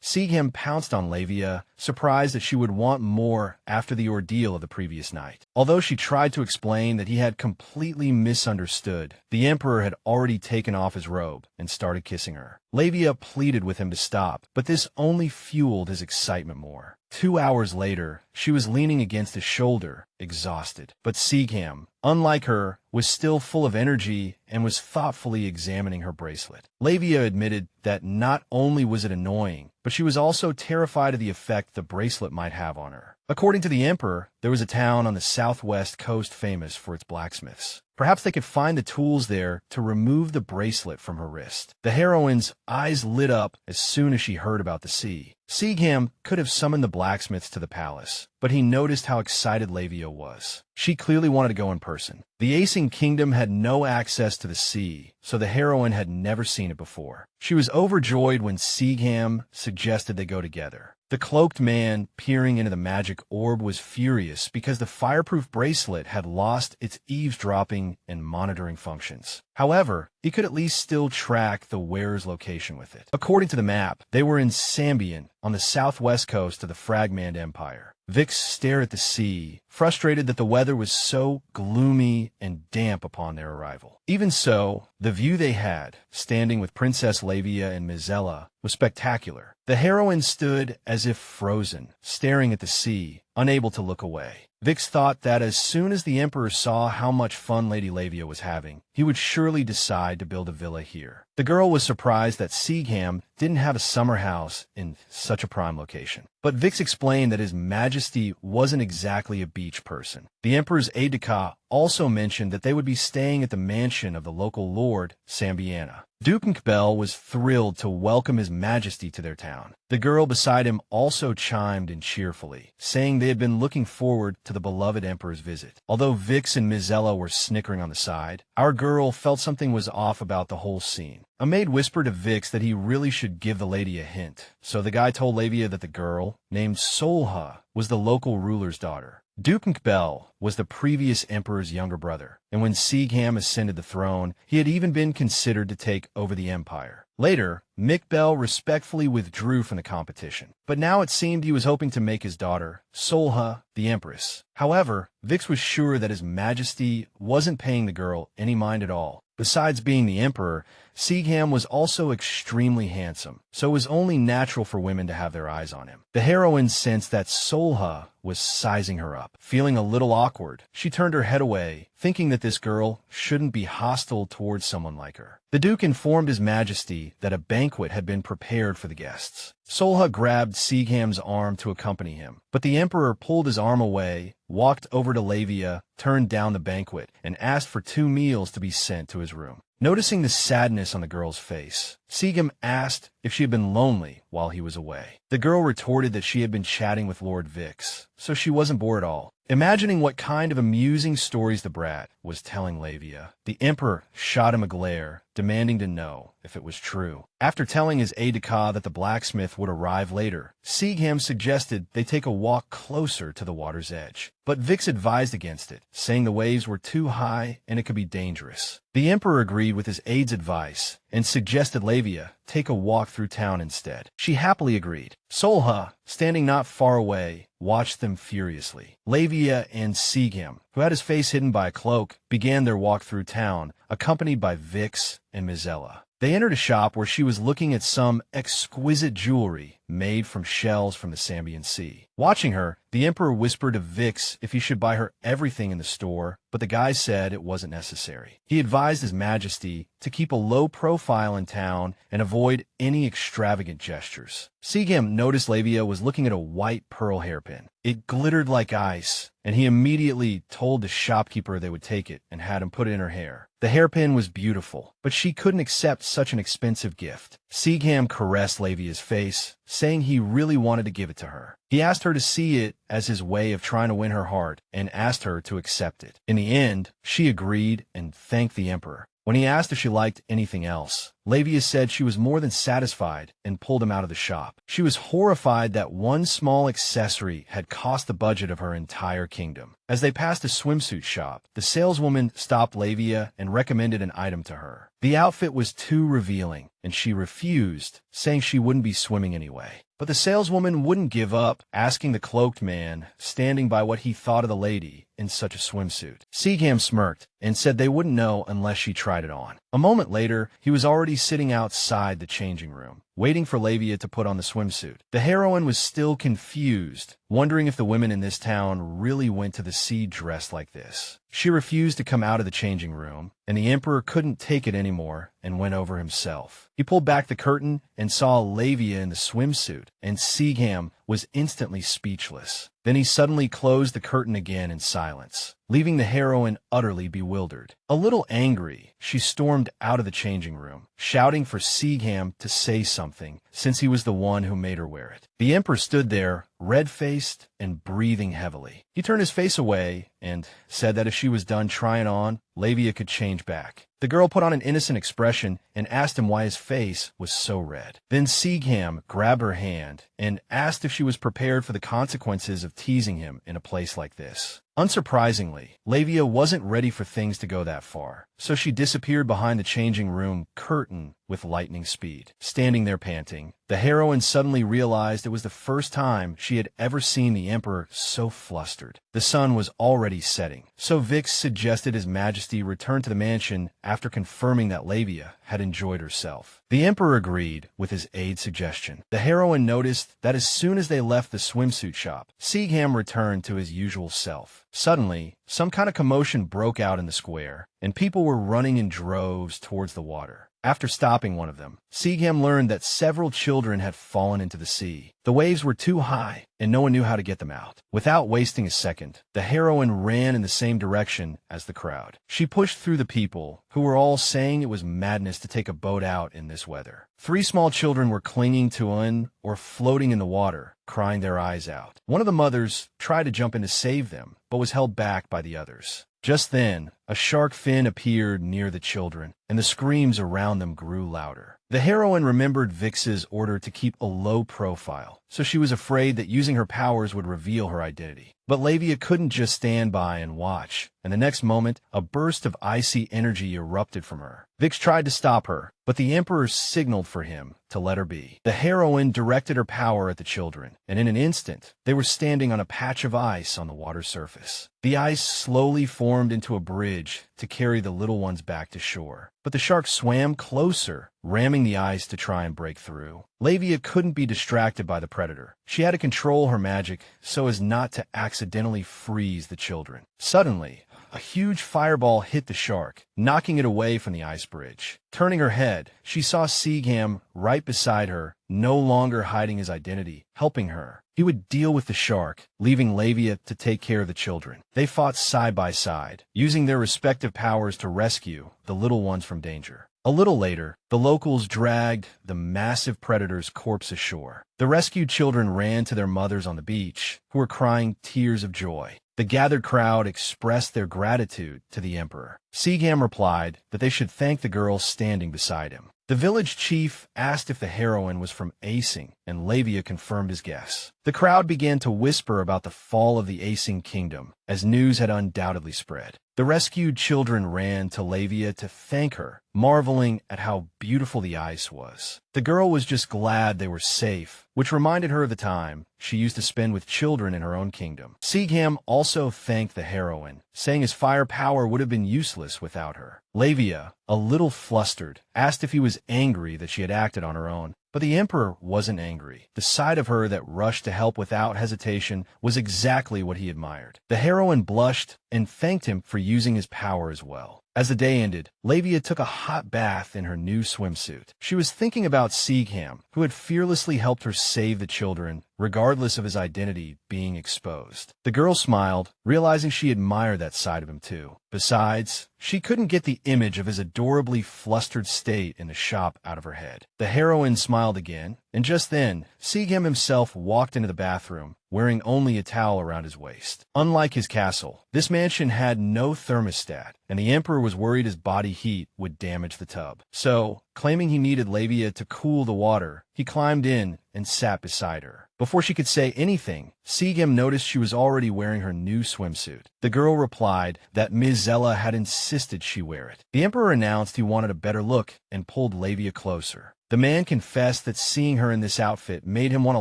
Speaker 1: Zighelm pounced on Levia, surprised that she would want more after the ordeal of the previous night. Although she tried to explain that he had completely misunderstood, the Emperor had already taken off his robe and started kissing her. Levia pleaded with him to stop, but this only fueled his excitement more. 2 hours later, she was leaning against his shoulder, exhausted. But Zighelm, unlike her, was still full of energy and was thoughtfully examining her bracelet. Levia admitted that not only was it annoying, but she was also terrified of the effect the bracelet might have on her. According to the Emperor, there was a town on the southwest coast famous for its blacksmiths. Perhaps they could find the tools there to remove the bracelet from her wrist. The heroine's eyes lit up as soon as she heard about the sea. Zighelm could have summoned the blacksmiths to the palace, but he noticed how excited Levia was. She clearly wanted to go in person. The Ezen kingdom had no access to the sea, so the heroine had never seen it before. She was overjoyed when Zighelm suggested they go together. The cloaked man peering into the magic orb was furious because the fireproof bracelet had lost its eavesdropping and monitoring functions. However, he could at least still track the wearer's location with it. According to the map, they were in Sambian, on the southwest coast of the Fragment Empire. Vix stared at the sea, frustrated that the weather was so gloomy and damp upon their arrival. Even so, the view they had, standing with Princess Levia and Mizella, was spectacular. The heroine stood as if frozen, staring at the sea, unable to look away. Vix thought that as soon as the Emperor saw how much fun Lady Levia was having, he would surely decide to build a villa here. The girl was surprised that Zighelm didn't have a summer house in such a prime location. But Vix explained that His Majesty wasn't exactly a beach person. The Emperor's aide-de-camp also mentioned that they would be staying at the mansion of the local lord, Sambiana. Duke Bell was thrilled to welcome His Majesty to their town. The girl beside him also chimed in cheerfully, saying they had been looking forward to the beloved Emperor's visit. Although Vix and Mizella were snickering on the side, our girl felt something was off about the whole scene. A maid whispered to Vix that he really should give the lady a hint, so the guy told Levia that the girl, named Solha, was the local ruler's daughter. Duke Bell was the previous emperor's younger brother, and when Zighelm ascended the throne, he had even been considered to take over the empire. Later, Mick Bell respectfully withdrew from the competition, but now it seemed he was hoping to make his daughter, Solha, the empress. However, Vix was sure that His Majesty wasn't paying the girl any mind at all. Besides being the emperor, Zighelm was also extremely handsome, so it was only natural for women to have their eyes on him. The heroine sensed that Solha was sizing her up. Feeling a little awkward, she turned her head away, thinking that this girl shouldn't be hostile towards someone like her. The Duke informed His Majesty that a banquet had been prepared for the guests. Solha grabbed Zighelm's arm to accompany him, but the Emperor pulled his arm away, walked over to Levia, turned down the banquet, and asked for 2 meals to be sent to his room. Noticing the sadness on the girl's face, Zighelm asked if she had been lonely while he was away. The girl retorted that she had been chatting with Lord Vix, so she wasn't bored at all. Imagining what kind of amusing stories the brat was telling Levia, the Emperor shot him a glare, demanding to know if it was true. After telling his aide-de-camp that the blacksmith would arrive later, Zighelm suggested they take a walk closer to the water's edge. But Vix advised against it, saying the waves were too high and it could be dangerous. The Emperor agreed with his aide's advice and suggested Levia take a walk through town instead. She happily agreed. Solha, standing not far away, watched them furiously. Levia and Zighelm, who had his face hidden by a cloak, began their walk through town, accompanied by Vix and Mizella. They entered a shop where she was looking at some exquisite jewelry made from shells from the Sambian Sea. Watching her, the Emperor whispered to Vix if he should buy her everything in the store, but the guy said it wasn't necessary. He advised His Majesty to keep a low profile in town and avoid any extravagant gestures. Zighelm noticed Levia was looking at a white pearl hairpin. It glittered like ice, and he immediately told the shopkeeper they would take it and had him put it in her hair. The hairpin was beautiful, but she couldn't accept such an expensive gift. Zighelm caressed Levia's face, saying he really wanted to give it to her. He asked her to see it as his way of trying to win her heart and asked her to accept it. In the end, she agreed and thanked the Emperor. When he asked if she liked anything else, Levia said she was more than satisfied and pulled him out of the shop. She was horrified that one small accessory had cost the budget of her entire kingdom. As they passed a swimsuit shop, the saleswoman stopped Levia and recommended an item to her. The outfit was too revealing, and she refused, saying she wouldn't be swimming anyway. But the saleswoman wouldn't give up, asking the cloaked man, standing by what he thought of the lady in such a swimsuit. Zighelm smirked and said they wouldn't know unless she tried it on. A moment later, he was already sitting outside the changing room, waiting for Levia to put on the swimsuit. The heroine was still confused, wondering if the women in this town really went to the sea dressed like this. She refused to come out of the changing room, and the Emperor couldn't take it anymore and went over himself. He pulled back the curtain and saw Levia in the swimsuit, and Zighelm was instantly speechless. Then he suddenly closed the curtain again in silence, leaving the heroine utterly bewildered. A little angry, she stormed out of the changing room, shouting for Zighelm to say something, since he was the one who made her wear it. The Emperor stood there, red-faced and breathing heavily. He turned his face away and said that if she was done trying on, Levia could change back. The girl put on an innocent expression and asked him why his face was so red. Then Zighelm grabbed her hand and asked if she was prepared for the consequences of teasing him in a place like this. Unsurprisingly, Levia wasn't ready for things to go that far, so she disappeared behind the changing room curtain with lightning speed. Standing there panting, the heroine suddenly realized it was the first time she had ever seen the Emperor so flustered. The sun was already setting, so Vix suggested His Majesty return to the mansion after confirming that Levia had enjoyed herself. The Emperor agreed with his aide's suggestion. The heroine noticed that as soon as they left the swimsuit shop, Zighelm returned to his usual self. Suddenly, some kind of commotion broke out in the square, and people were running in droves towards the water. After stopping one of them, Zighelm learned that several children had fallen into the sea. The waves were too high, and no one knew how to get them out. Without wasting a second, the heroine ran in the same direction as the crowd. She pushed through the people, who were all saying it was madness to take a boat out in this weather. 3 small children were clinging to or floating in the water, crying their eyes out. One of the mothers tried to jump in to save them, but was held back by the others. Just then, a shark fin appeared near the children, and the screams around them grew louder. The heroine remembered Vix's order to keep a low profile, so she was afraid that using her powers would reveal her identity. But Levia couldn't just stand by and watch, and the next moment, a burst of icy energy erupted from her. Vix tried to stop her, but the Emperor signaled for him to let her be. The heroine directed her power at the children, and in an instant, they were standing on a patch of ice on the water's surface. The ice slowly formed into a bridge to carry the little ones back to shore. But the shark swam closer, ramming the ice to try and break through. Levia couldn't be distracted by the predator. She had to control her magic so as not to accidentally freeze the children. Suddenly, a huge fireball hit the shark, knocking it away from the ice bridge. Turning her head, she saw Zighelm right beside her, no longer hiding his identity, helping her. He would deal with the shark, leaving Levia to take care of the children. They fought side by side, using their respective powers to rescue the little ones from danger. A little later, the locals dragged the massive predator's corpse ashore. The rescued children ran to their mothers on the beach, who were crying tears of joy. The The gathered crowd expressed their gratitude to the emperor. Zighelm replied that they should thank the girl standing beside him. The village chief asked if the heroine was from Ezen, and Levia confirmed his guess. The crowd began to whisper about the fall of the Ezen kingdom, as news had undoubtedly spread. The rescued children ran to Levia to thank her, marveling at how beautiful the ice was. The girl was just glad they were safe, which reminded her of the time she used to spend with children in her own kingdom. Zighelm also thanked the heroine, saying his fire power would have been useless without her. Levia, a little flustered, asked if he was angry that she had acted on her own. But the emperor wasn't angry. The side of her that rushed to help without hesitation was exactly what he admired. The heroine blushed and thanked him for using his power as well. As the day ended, Levia took a hot bath in her new swimsuit. She was thinking about Zighelm, who had fearlessly helped her save the children, regardless of his identity being exposed. The girl smiled, realizing she admired that side of him too. Besides, she couldn't get the image of his adorably flustered state in the shop out of her head. The heroine smiled again, and just then, Zighelm himself walked into the bathroom, wearing only a towel around his waist. Unlike his castle, this mansion had no thermostat, and the emperor was worried his body heat would damage the tub. So, claiming he needed Levia to cool the water, he climbed in and sat beside her. Before she could say anything, Zighelm noticed she was already wearing her new swimsuit. The girl replied that Ms. Zella had insisted she wear it. The emperor announced he wanted a better look and pulled Levia closer. The man confessed that seeing her in this outfit made him want to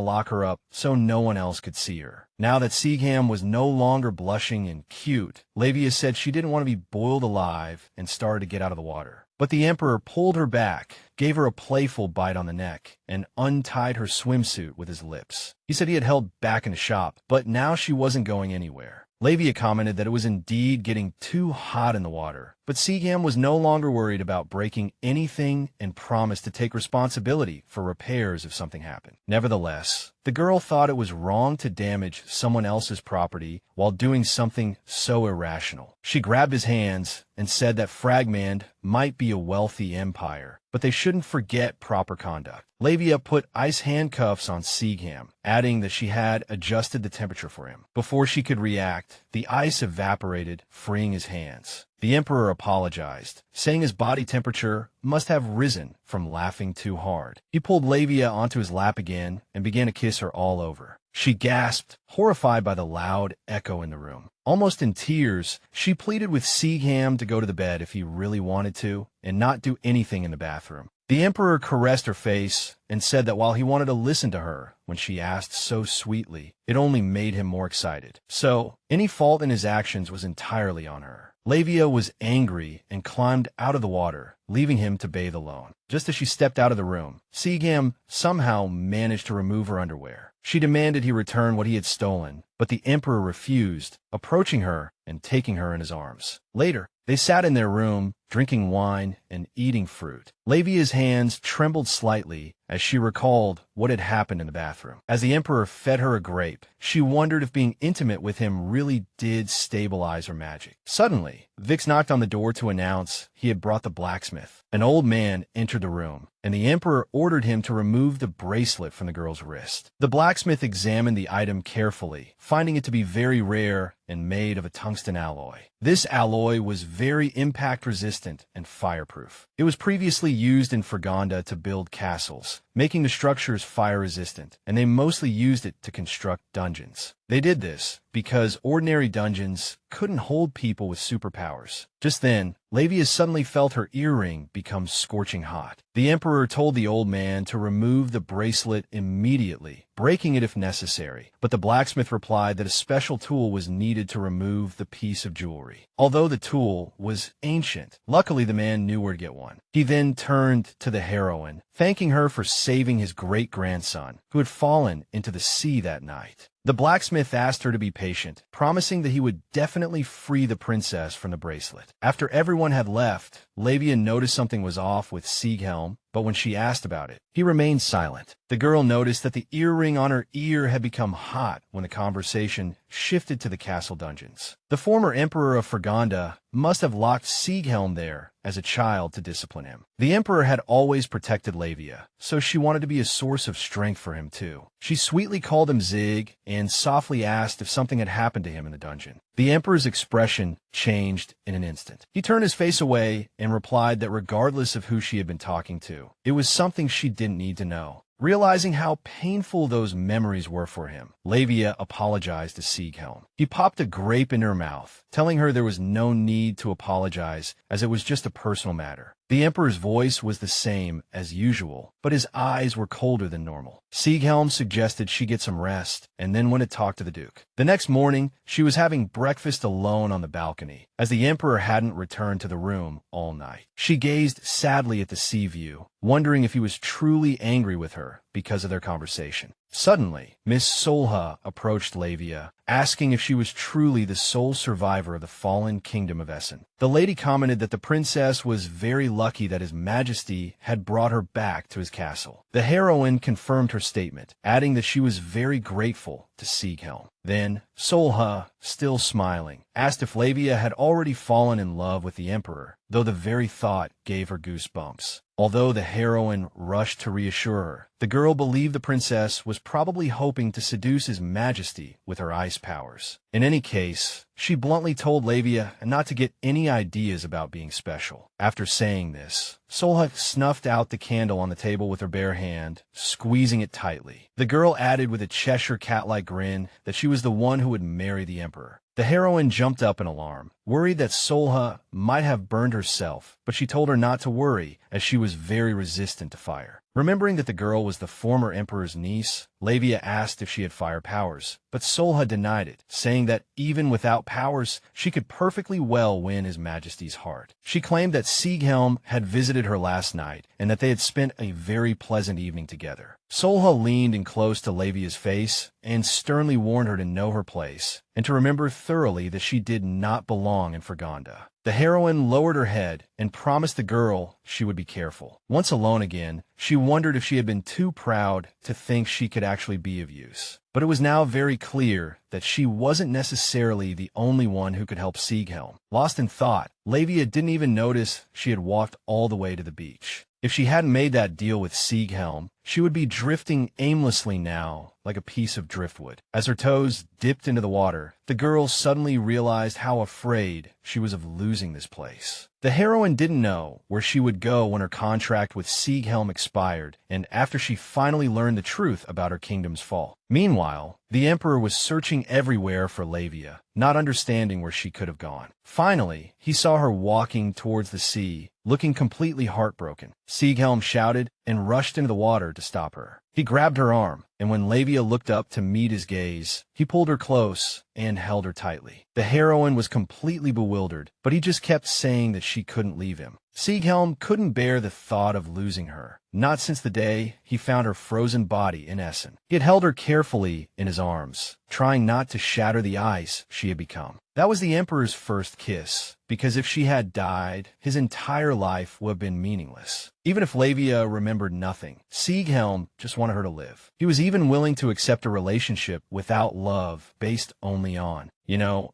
Speaker 1: lock her up so no one else could see her. Now that Zighelm was no longer blushing and cute, Levia said she didn't want to be boiled alive and started to get out of the water. But the emperor pulled her back, gave her a playful bite on the neck, and untied her swimsuit with his lips. He said he had held back in the shop, but now she wasn't going anywhere. Levia commented that it was indeed getting too hot in the water, but Zighelm was no longer worried about breaking anything and promised to take responsibility for repairs if something happened. Nevertheless, the girl thought it was wrong to damage someone else's property while doing something so irrational. She grabbed his hands and said that Fragmand might be a wealthy empire, but they shouldn't forget proper conduct. Levia put ice handcuffs on Zighelm, adding that she had adjusted the temperature for him. Before she could react, the ice evaporated, freeing his hands. The emperor apologized, saying his body temperature must have risen from laughing too hard. He pulled Levia onto his lap again and began to kiss her all over. She gasped, horrified by the loud echo in the room. Almost in tears, she pleaded with Zighelm to go to the bed if he really wanted to, and not do anything in the bathroom. The emperor caressed her face and said that while he wanted to listen to her when she asked so sweetly, it only made him more excited. So, any fault in his actions was entirely on her. Levia was angry and climbed out of the water, leaving him to bathe alone. Just as she stepped out of the room, Zighelm somehow managed to remove her underwear. She demanded he return what he had stolen, but the emperor refused, approaching her and taking her in his arms. Later, they sat in their room, drinking wine and eating fruit. Levia's hands trembled slightly as she recalled what had happened in the bathroom. As the emperor fed her a grape, she wondered if being intimate with him really did stabilize her magic. Suddenly, Vix knocked on the door to announce he had brought the blacksmith. An old man entered the room, and the emperor ordered him to remove the bracelet from the girl's wrist. The blacksmith examined the item carefully, finding it to be very rare and made of a tungsten alloy. This alloy was very impact-resistant and fireproof. It was previously used in Ferganda to build castles, making the structures fire-resistant, and they mostly used it to construct dungeons. They did this because ordinary dungeons couldn't hold people with superpowers. Just then, Levia suddenly felt her earring become scorching hot. The emperor told the old man to remove the bracelet immediately, breaking it if necessary, but the blacksmith replied that a special tool was needed to remove the piece of jewelry. Although the tool was ancient, luckily the man knew where to get one. He then turned to the heroine, thanking her for saving his great-grandson, who had fallen into the sea that night. The blacksmith asked her to be patient, promising that he would definitely free the princess from the bracelet. After everyone had left, Levia noticed something was off with Zighelm, but when she asked about it, he remained silent. The girl noticed that the earring on her ear had become hot when the conversation shifted to the castle dungeons. The former emperor of Ferganda must have locked Zighelm there as a child to discipline him. The Emperor had always protected Levia, so she wanted to be a source of strength for him too. She sweetly called him Zig and softly asked if something had happened to him in the dungeon. The Emperor's expression changed in an instant. He turned his face away and replied that regardless of who she had been talking to, it was something she didn't need to know. Realizing how painful those memories were for him, Levia apologized to Zighelm. He popped a grape in her mouth, telling her there was no need to apologize as it was just a personal matter. The Emperor's voice was the same as usual, but his eyes were colder than normal. Zighelm suggested she get some rest and then went to talk to the Duke. The next morning, she was having breakfast alone on the balcony, as the Emperor hadn't returned to the room all night. She gazed sadly at the sea view, wondering if he was truly angry with her because of their conversation. Suddenly, Miss Solha approached Levia, asking if she was truly the sole survivor of the fallen kingdom of Ezen. The lady commented that the princess was very lucky that His Majesty had brought her back to his castle. The heroine confirmed her statement, adding that she was very grateful to Zighelm. Then, Solha, still smiling, asked if Levia had already fallen in love with the Emperor, though the very thought gave her goosebumps. Although the heroine rushed to reassure her, the girl believed the princess was probably hoping to seduce His Majesty with her ice powers. In any case, she bluntly told Levia not to get any ideas about being special. After saying this, Solha snuffed out the candle on the table with her bare hand, squeezing it tightly. The girl added with a Cheshire cat-like grin that she was the one who would marry the Emperor. The heroine jumped up in alarm, worried that Solha might have burned herself, but she told her not to worry, as she was very resistant to fire. Remembering that the girl was the former Emperor's niece, Levia asked if she had fire powers, but Solha denied it, saying that even without powers, she could perfectly well win His Majesty's heart. She claimed that Zighelm had visited her last night, and that they had spent a very pleasant evening together. Solha leaned in close to Levia's face and sternly warned her to know her place, and to remember thoroughly that she did not belong in Ferganda. The heroine lowered her head and promised the girl she would be careful. Once alone again, she wondered if she had been too proud to think she could actually be of use. But it was now very clear that she wasn't necessarily the only one who could help Zighelm. Lost in thought, Levia didn't even notice she had walked all the way to the beach. If she hadn't made that deal with Zighelm, she would be drifting aimlessly now, like a piece of driftwood. As her toes dipped into the water, the girl suddenly realized how afraid she was of losing this place. The heroine didn't know where she would go when her contract with Zighelm expired, and after she finally learned the truth about her kingdom's fall. Meanwhile, the Emperor was searching everywhere for Levia, not understanding where she could have gone. Finally, he saw her walking towards the sea, looking completely heartbroken. Zighelm shouted and rushed into the water to stop her. He grabbed her arm, and when Levia looked up to meet his gaze, he pulled her close and held her tightly. The heroine was completely bewildered, but he just kept saying that she couldn't leave him. Zighelm couldn't bear the thought of losing her, not since the day he found her frozen body in Ezen. He had held her carefully in his arms, trying not to shatter the ice she had become. That was the Emperor's first kiss, because if she had died, his entire life would have been meaningless. Even if Levia remembered nothing, Zighelm just wanted her to live. He was even willing to accept a relationship without love, based only on,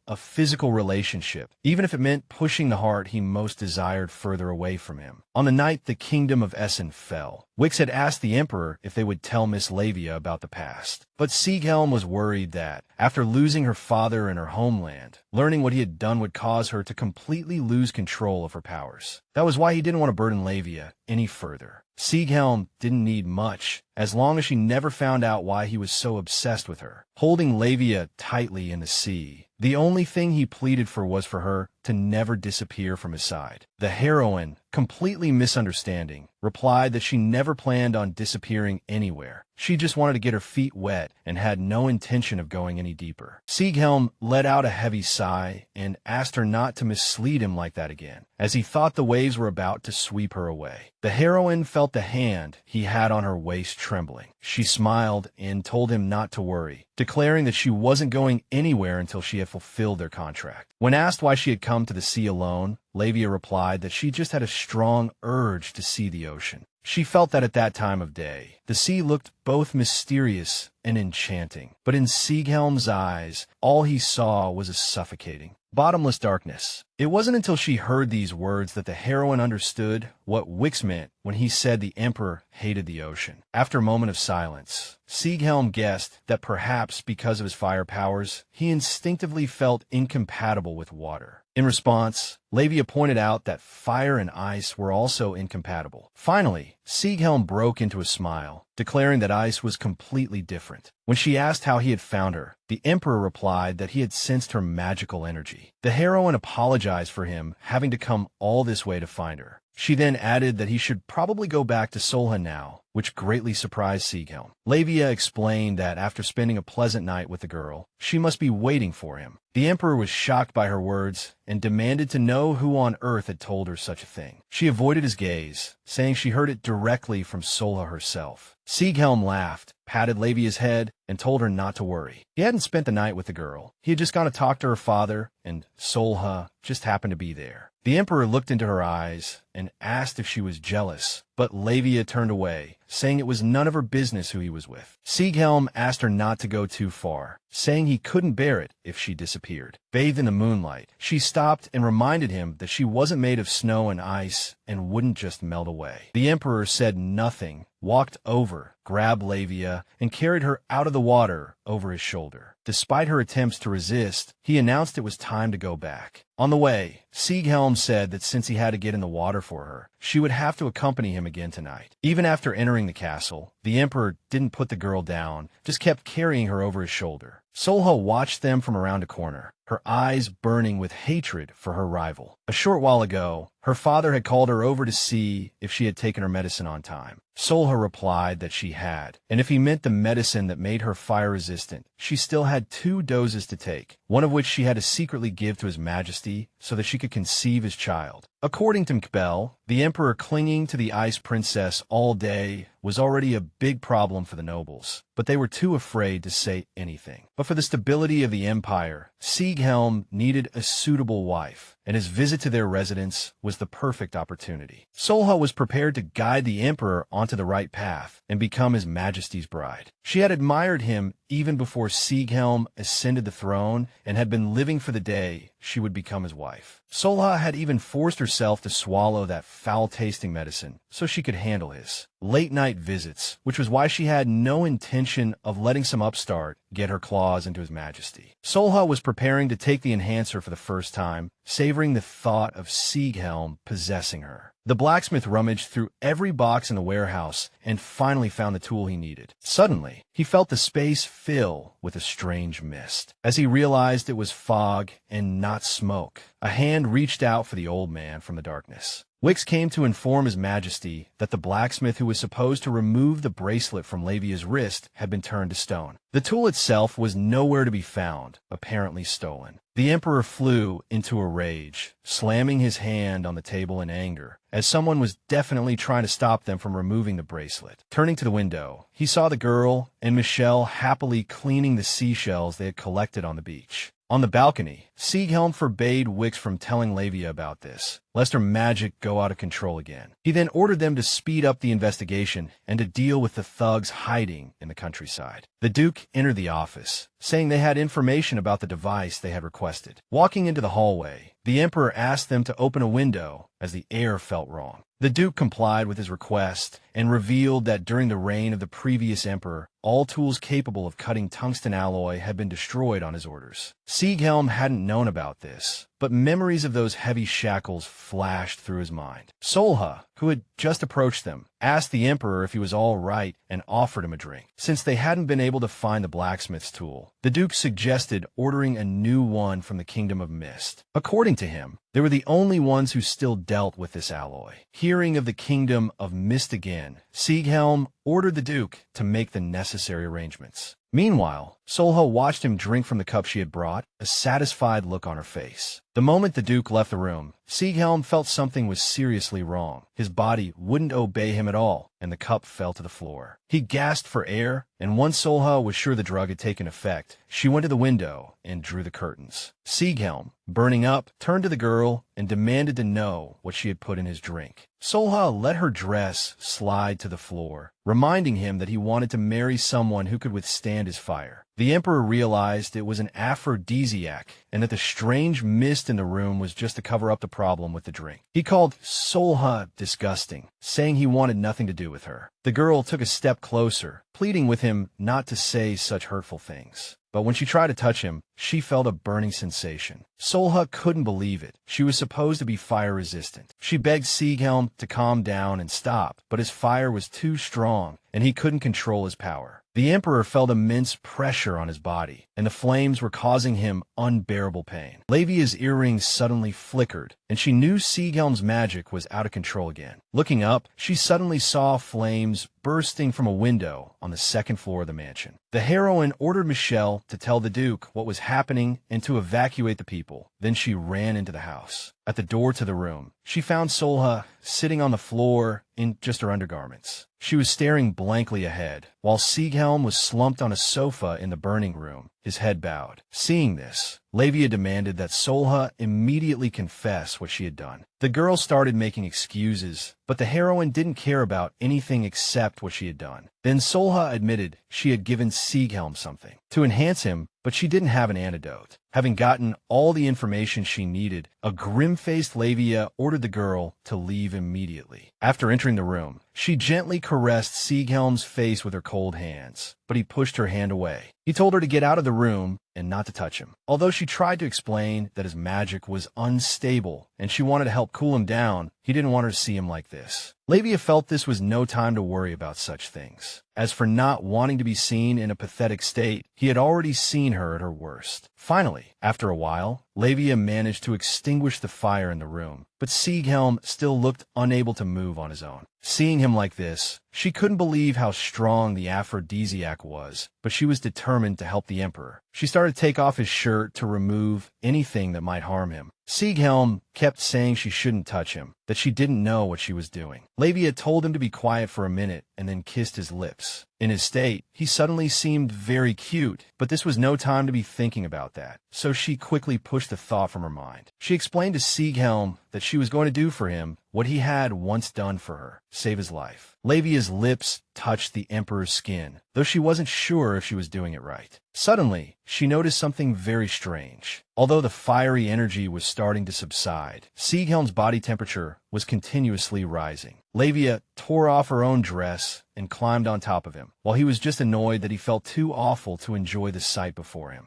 Speaker 1: a physical relationship, even if it meant pushing the heart he most desired further away from him. On the night the kingdom of Ezen fell, Wix had asked the Emperor if they would tell Miss Levia about the past. But Zighelm was worried that, after losing her father and her homeland, learning what he had done would cause her to completely lose control of her powers. That was why he didn't want to burden Levia any further. Zighelm didn't need much, as long as she never found out why he was so obsessed with her. Holding Levia tightly in the sea, the only thing he pleaded for was for her to never disappear from his side. The heroine, completely misunderstanding, replied that she never planned on disappearing anywhere. She just wanted to get her feet wet and had no intention of going any deeper. Zighelm let out a heavy sigh and asked her not to mislead him like that again, as he thought the waves were about to sweep her away. The heroine felt the hand he had on her waist trembling. She smiled and told him not to worry, declaring that she wasn't going anywhere until she had fulfilled their contract. When asked why she had come to the sea alone, Levia replied that she just had a strong urge to see the ocean. She felt that at that time of day, the sea looked both mysterious and enchanting. But in Zighelm's eyes, all he saw was a suffocating, Bottomless darkness. It wasn't until she heard these words that the heroine understood what Wix meant when he said the Emperor hated the ocean. After a moment of silence, Zighelm guessed that perhaps because of his fire powers, he instinctively felt incompatible with water. In response, Levia pointed out that fire and ice were also incompatible. Finally, Zighelm broke into a smile, declaring that ice was completely different. When she asked how he had found her, the Emperor replied that he had sensed her magical energy. The heroine apologized for him having to come all this way to find her. She then added that he should probably go back to Solha now, which greatly surprised Zighelm. Levia explained that after spending a pleasant night with the girl, she must be waiting for him. The Emperor was shocked by her words and demanded to know who on earth had told her such a thing. She avoided his gaze, saying she heard it directly from Sola herself. Zighelm laughed, patted Levia's head, and told her not to worry. He hadn't spent the night with the girl. He had just gone to talk to her father, and Solha just happened to be there. The Emperor looked into her eyes and asked if she was jealous, but Levia turned away, saying it was none of her business who he was with. Zighelm asked her not to go too far, saying he couldn't bear it if she disappeared. Bathed in the moonlight, she stopped and reminded him that she wasn't made of snow and ice and wouldn't just melt away. The Emperor said nothing, walked over, grabbed Levia, and carried her out of the water over his shoulder. Despite her attempts to resist, he announced it was time to go back. On the way, Zighelm said that since he had to get in the water for her, she would have to accompany him again tonight. Even after entering the castle, the Emperor didn't put the girl down, just kept carrying her over his shoulder. Solha watched them from around a corner, her eyes burning with hatred for her rival. A short while ago, her father had called her over to see if she had taken her medicine on time. Solha replied that she had, and if he meant the medicine that made her fire-resistant, she still had 2 doses to take, one of which she had to secretly give to His Majesty so that she could conceive his child. According to Mkbel, the Emperor clinging to the Ice Princess all day was already a big problem for the nobles, but they were too afraid to say anything. But for the stability of the empire, Zighelm needed a suitable wife, and his visit to their residence was the perfect opportunity. Solha was prepared to guide the Emperor onto the right path and become His Majesty's bride. She had admired him even before Zighelm ascended the throne and had been living for the day she would become his wife. Solha had even forced herself to swallow that foul-tasting medicine so she could handle his late-night visits, which was why she had no intention of letting some upstart get her claws into His Majesty. Solha was preparing to take the enhancer for the first time, savoring the thought of Zighelm possessing her. The blacksmith rummaged through every box in the warehouse and finally found the tool he needed. Suddenly, he felt the space fill with a strange mist. As he realized it was fog and not smoke, a hand reached out for the old man from the darkness. Wix came to inform His Majesty that the blacksmith who was supposed to remove the bracelet from Levia's wrist had been turned to stone. The tool itself was nowhere to be found, apparently stolen. The Emperor flew into a rage, slamming his hand on the table in anger, as someone was definitely trying to stop them from removing the bracelet. Turning to the window, he saw the girl and Michelle happily cleaning the seashells they had collected on the beach. On the balcony, Zighelm forbade Wix from telling Levia about this, lest her magic go out of control again. He then ordered them to speed up the investigation and to deal with the thugs hiding in the countryside. The Duke entered the office, saying they had information about the device they had requested. Walking into the hallway, the Emperor asked them to open a window as the air felt wrong. The Duke complied with his request and revealed that during the reign of the previous emperor, all tools capable of cutting tungsten alloy had been destroyed on his orders. Zighelm hadn't known about this, but memories of those heavy shackles flashed through his mind. Solha, who had just approached them, asked the Emperor if he was all right and offered him a drink. Since they hadn't been able to find the blacksmith's tool, the Duke suggested ordering a new one from the Kingdom of Mist. According to him, they were the only ones who still dealt with this alloy. Hearing of the Kingdom of Mist again, Zighelm ordered the Duke to make the necessary arrangements. Meanwhile, Solha watched him drink from the cup she had brought, a satisfied look on her face. The moment the Duke left the room, Zighelm felt something was seriously wrong. His body wouldn't obey him at all, and the cup fell to the floor. He gasped for air, and once Solha was sure the drug had taken effect, she went to the window and drew the curtains. Zighelm, burning up, turned to the girl and demanded to know what she had put in his drink. Solha let her dress slide to the floor, reminding him that he wanted to marry someone who could withstand his fire. The Emperor realized it was an aphrodisiac and that the strange mist in the room was just to cover up the problem with the drink. He called Solha disgusting, saying he wanted nothing to do with her. The girl took a step closer, pleading with him not to say such hurtful things. But when she tried to touch him, she felt a burning sensation. Solha couldn't believe it. She was supposed to be fire-resistant. She begged Zighelm to calm down and stop, but his fire was too strong, and he couldn't control his power. The Emperor felt immense pressure on his body, and the flames were causing him unbearable pain. Levia's earrings suddenly flickered, and she knew Zighelm's magic was out of control again. Looking up, she suddenly saw flames bursting from a window on the second floor of the mansion. The heroine ordered Michelle to tell the Duke what was happening and to evacuate the people. Then she ran into the house. At the door to the room, she found Solha sitting on the floor in just her undergarments. She was staring blankly ahead, while Zighelm was slumped on a sofa in the burning room, his head bowed. Seeing this, Levia demanded that Solha immediately confess what she had done. The girl started making excuses, but the heroine didn't care about anything except what she had done. Then Solha admitted she had given Zighelm something to enhance him, but she didn't have an antidote. Having gotten all the information she needed, a grim-faced Levia ordered the girl to leave immediately. After entering the room, she gently caressed Zighelm's face with her cold hands, but he pushed her hand away. He told her to get out of the room and not to touch him. Although she tried to explain that his magic was unstable and she wanted to help cool him down, he didn't want her to see him like this. Levia felt this was no time to worry about such things. As for not wanting to be seen in a pathetic state, he had already seen her at her worst. Finally, after a while, Levia managed to extinguish the fire in the room, but Zighelm still looked unable to move on his own. Seeing him like this, she couldn't believe how strong the aphrodisiac was, but she was determined to help the Emperor. She started to take off his shirt to remove anything that might harm him. Zighelm kept saying she shouldn't touch him, that she didn't know what she was doing. Levia told him to be quiet for a minute and then kissed his lips. In his state, he suddenly seemed very cute, but this was no time to be thinking about that, so she quickly pushed the thought from her mind. She explained to Zighelm that she was going to do for him what he had once done for her, save his life. Levia's lips touched the Emperor's skin, though she wasn't sure if she was doing it right. Suddenly, she noticed something very strange. Although the fiery energy was starting to subside, Zighelm's body temperature was continuously rising. Levia tore off her own dress and climbed on top of him, while he was just annoyed that he felt too awful to enjoy the sight before him.